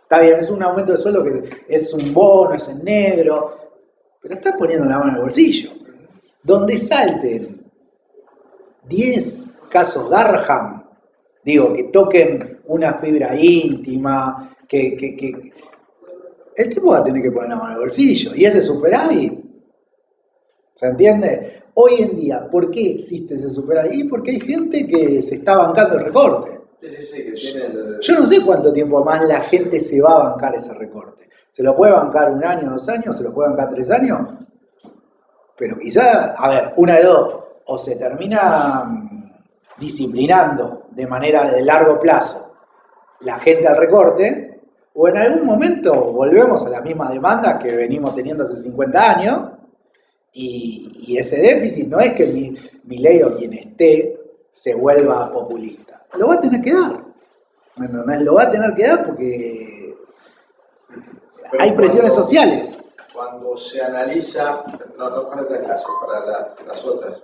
Está bien, es un aumento de sueldo que es un bono, es en negro, pero está poniendo la mano en el bolsillo. donde salten 10 casos Garham, digo, que toquen una fibra íntima, que el tipo va a tener que poner la mano en el bolsillo, y ese superávit, ¿se entiende? Hoy en día, ¿por qué existe ese superávit? Porque hay gente que se está bancando el recorte. Sí, que tiene Yo no sé cuánto tiempo más la gente se va a bancar ese recorte. ¿Se lo puede bancar 1 año, 2 años? ¿Se lo puede bancar 3 años? Pero quizá, a ver, una de dos, o se termina disciplinando de manera de largo plazo la gente al recorte, o en algún momento volvemos a la misma demanda que venimos teniendo hace 50 años, y ese déficit no es que Milei o quien esté se vuelva populista. Lo va a tener que dar. ¿Entendés? Lo va a tener que dar porque hay presiones sociales. Cuando se analiza, no para esta clase, para las otras,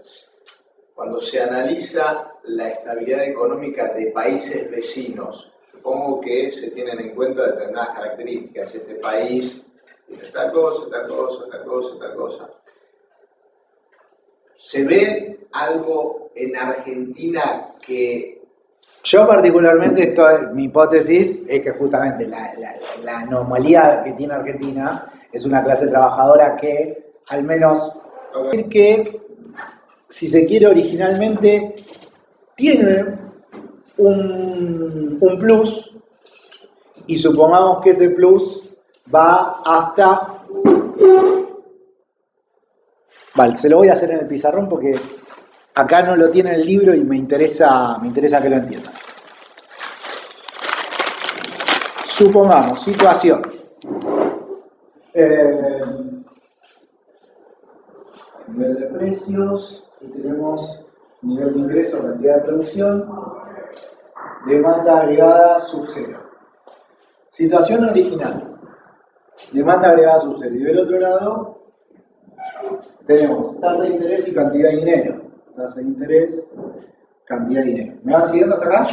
cuando se analiza la estabilidad económica de países vecinos, supongo que se tienen en cuenta determinadas características. Este país tiene tal cosa, tal cosa, tal cosa, tal cosa. ¿Se ve algo en Argentina que... Yo particularmente, mi hipótesis es que justamente la anomalía que tiene Argentina es una clase trabajadora que, al menos, que, si se quiere originalmente, tiene un plus, y supongamos que ese plus va hasta... Vale, se lo voy a hacer en el pizarrón porque acá no lo tiene el libro y me interesa que lo entiendan. Supongamos, situación. Nivel de precios, y tenemos nivel de ingreso, cantidad de producción, demanda agregada sub cero. Situación original, demanda agregada sub cero. Y del otro lado tenemos tasa de interés y cantidad de dinero. Tasa de interés, cantidad de dinero. ¿Me van siguiendo hasta acá?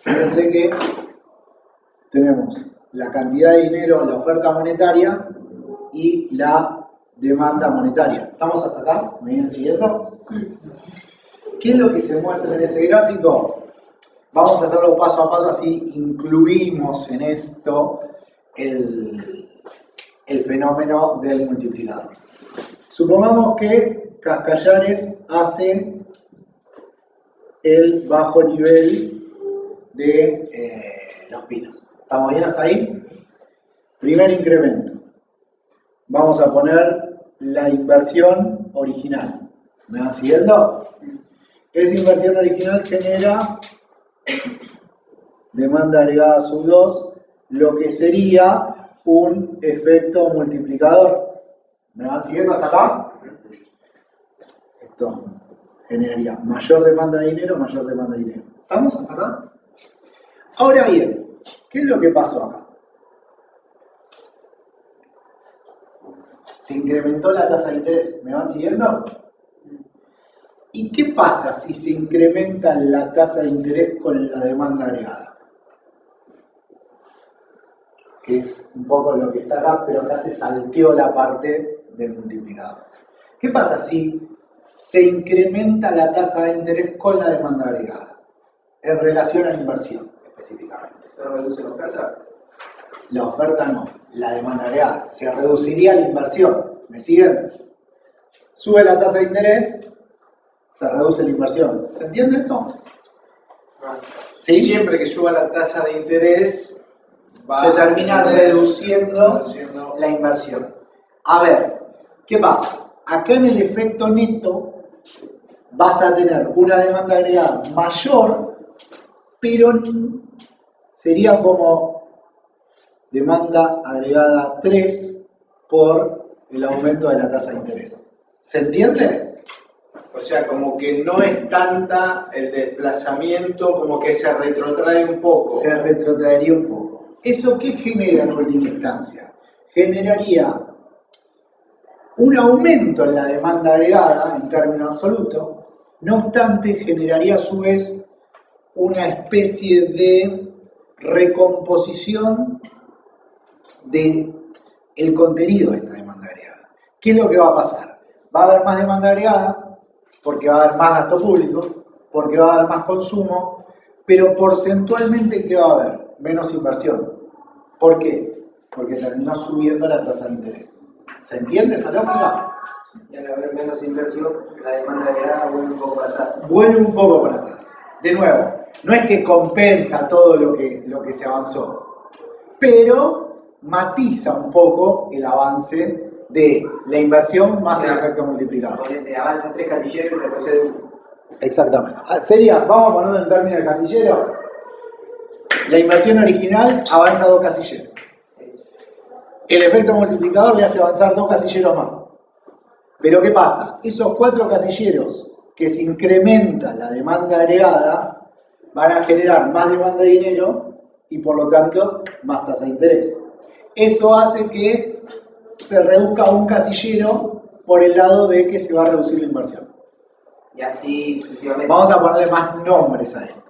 Fíjense que tenemos la cantidad de dinero, la oferta monetaria y la demanda monetaria. ¿Estamos hasta acá? ¿Me vienen siguiendo? ¿Qué es lo que se muestra en ese gráfico? Vamos a hacerlo paso a paso, así incluimos en esto el fenómeno del multiplicador. Supongamos que Cascallares hace el bajo nivel de Los Pinos. ¿Estamos bien hasta ahí? Primer incremento. Vamos a poner la inversión original. ¿Me van siguiendo? Esa inversión original genera demanda agregada sub 2, lo que sería un efecto multiplicador. ¿Me van siguiendo hasta acá? Esto generaría mayor demanda de dinero, mayor demanda de dinero. ¿Estamos hasta acá? Ahora bien, ¿qué es lo que pasó acá? Se incrementó la tasa de interés. ¿Me van siguiendo? ¿Y qué pasa si se incrementa la tasa de interés con la demanda agregada? Que es un poco lo que está acá, pero acá se salteó la parte del multiplicador. ¿Qué pasa si se incrementa la tasa de interés con la demanda agregada? En relación a la inversión, específicamente. ¿Se reduce la oferta? La oferta no, la demanda agregada. Se reduciría la inversión. ¿Me siguen? Sube la tasa de interés, se reduce la inversión. ¿Se entiende eso? ¿Sí? Siempre que suba la tasa de interés, se termina reduciendo la inversión. A ver, ¿qué pasa? Acá en el efecto neto vas a tener una demanda agregada mayor, pero sería como demanda agregada 3 por el aumento de la tasa de interés. ¿Se entiende? O sea, como que no es tanta el desplazamiento, como que se retrotrae un poco. Se retrotraería un poco. ¿Eso qué genera en última instancia? Generaría un aumento en la demanda agregada en términos absolutos, no obstante generaría a su vez una especie de recomposición del contenido de esta demanda agregada. ¿Qué es lo que va a pasar? va a haber más demanda agregada, porque va a haber más gasto público, porque va a haber más consumo, pero porcentualmente, ¿qué va a haber? Menos inversión. ¿Por qué? Porque terminó subiendo la tasa de interés. ¿Se entiende esa lógica? Y al haber menos inversión, la demanda agregada vuelve un poco para atrás. Vuelve un poco para atrás. De nuevo, no es que compensa todo lo que se avanzó, pero matiza un poco el avance de la inversión más el efecto multiplicador. Avanza 3 casilleros y retrocede 1. Exactamente. Sería, vamos a ponerlo en términos de casillero, la inversión original avanza 2 casilleros. El efecto multiplicador le hace avanzar 2 casilleros más. Pero ¿qué pasa? Esos 4 casilleros que se incrementa la demanda agregada van a generar más demanda de dinero y por lo tanto más tasa de interés. Eso hace que se reduzca un casillero por el lado de que se va a reducir la inversión. Y así sucesivamente. Vamos a ponerle más nombres a esto.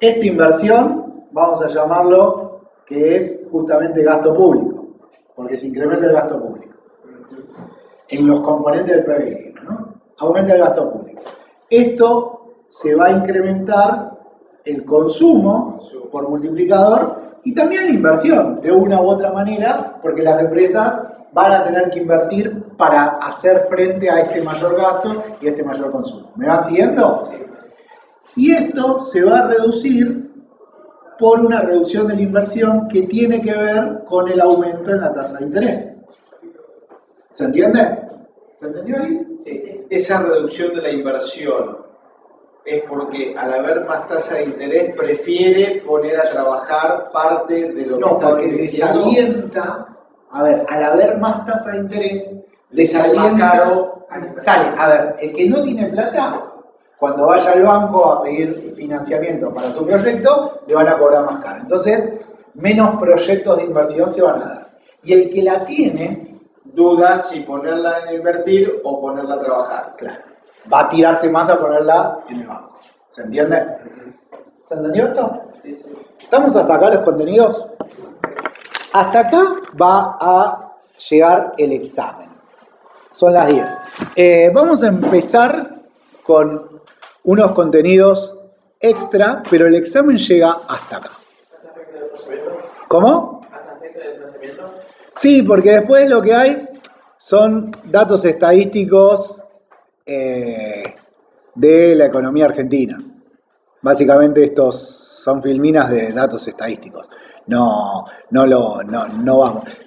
Esta inversión vamos a llamarlo que es justamente gasto público, porque se incrementa el gasto público en los componentes del PBI, ¿no? Aumenta el gasto público. Esto se va a incrementar el consumo por multiplicador y también la inversión de una u otra manera, porque las empresas van a tener que invertir para hacer frente a este mayor gasto y a este mayor consumo. ¿Me van siguiendo? Y esto se va a reducir por una reducción de la inversión que tiene que ver con el aumento en la tasa de interés. ¿Se entiende? ¿Se entendió ahí? Sí. Esa reducción de la inversión es porque al haber más tasa de interés prefiere poner a trabajar parte de lo que No, está porque invirtiendo. desalienta, a ver, al haber más tasa de interés, Le sale más desalienta, caro. sale, a ver, el que no tiene plata, cuando vaya al banco a pedir financiamiento para su proyecto, le van a cobrar más caro. Entonces, menos proyectos de inversión se van a dar. Y el que la tiene, Duda si ponerla en invertir o ponerla a trabajar. claro, va a tirarse más a ponerla en el banco. ¿Se entiende? ¿Se entendió esto? Sí. ¿Estamos hasta acá los contenidos? Hasta acá va a llegar el examen. Son las 10. Vamos a empezar con unos contenidos extra, pero el examen llega hasta acá. ¿Cómo? ¿Hasta gente de financiamiento? Sí, porque después lo que hay son datos estadísticos de la economía argentina. Básicamente estos son filminas de datos estadísticos. No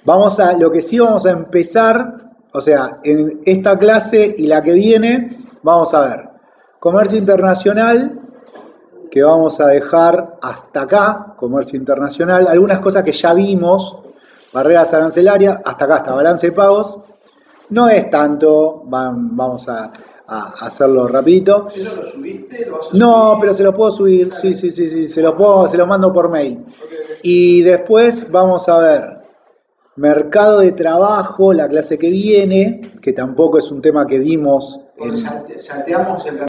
vamos. Lo que sí vamos a empezar, o sea, en esta clase y la que viene, vamos a ver comercio internacional, que vamos a dejar hasta acá, comercio internacional, algunas cosas que ya vimos, barreras arancelarias, hasta acá, hasta balance de pagos. No es tanto, vamos a hacerlo rapidito. ¿Eso lo subiste? ¿Lo vas a No, subir? pero se los puedo subir, sí, se los mando por mail. Y después vamos a ver mercado de trabajo, la clase que viene, que tampoco es un tema que vimos Salteamos el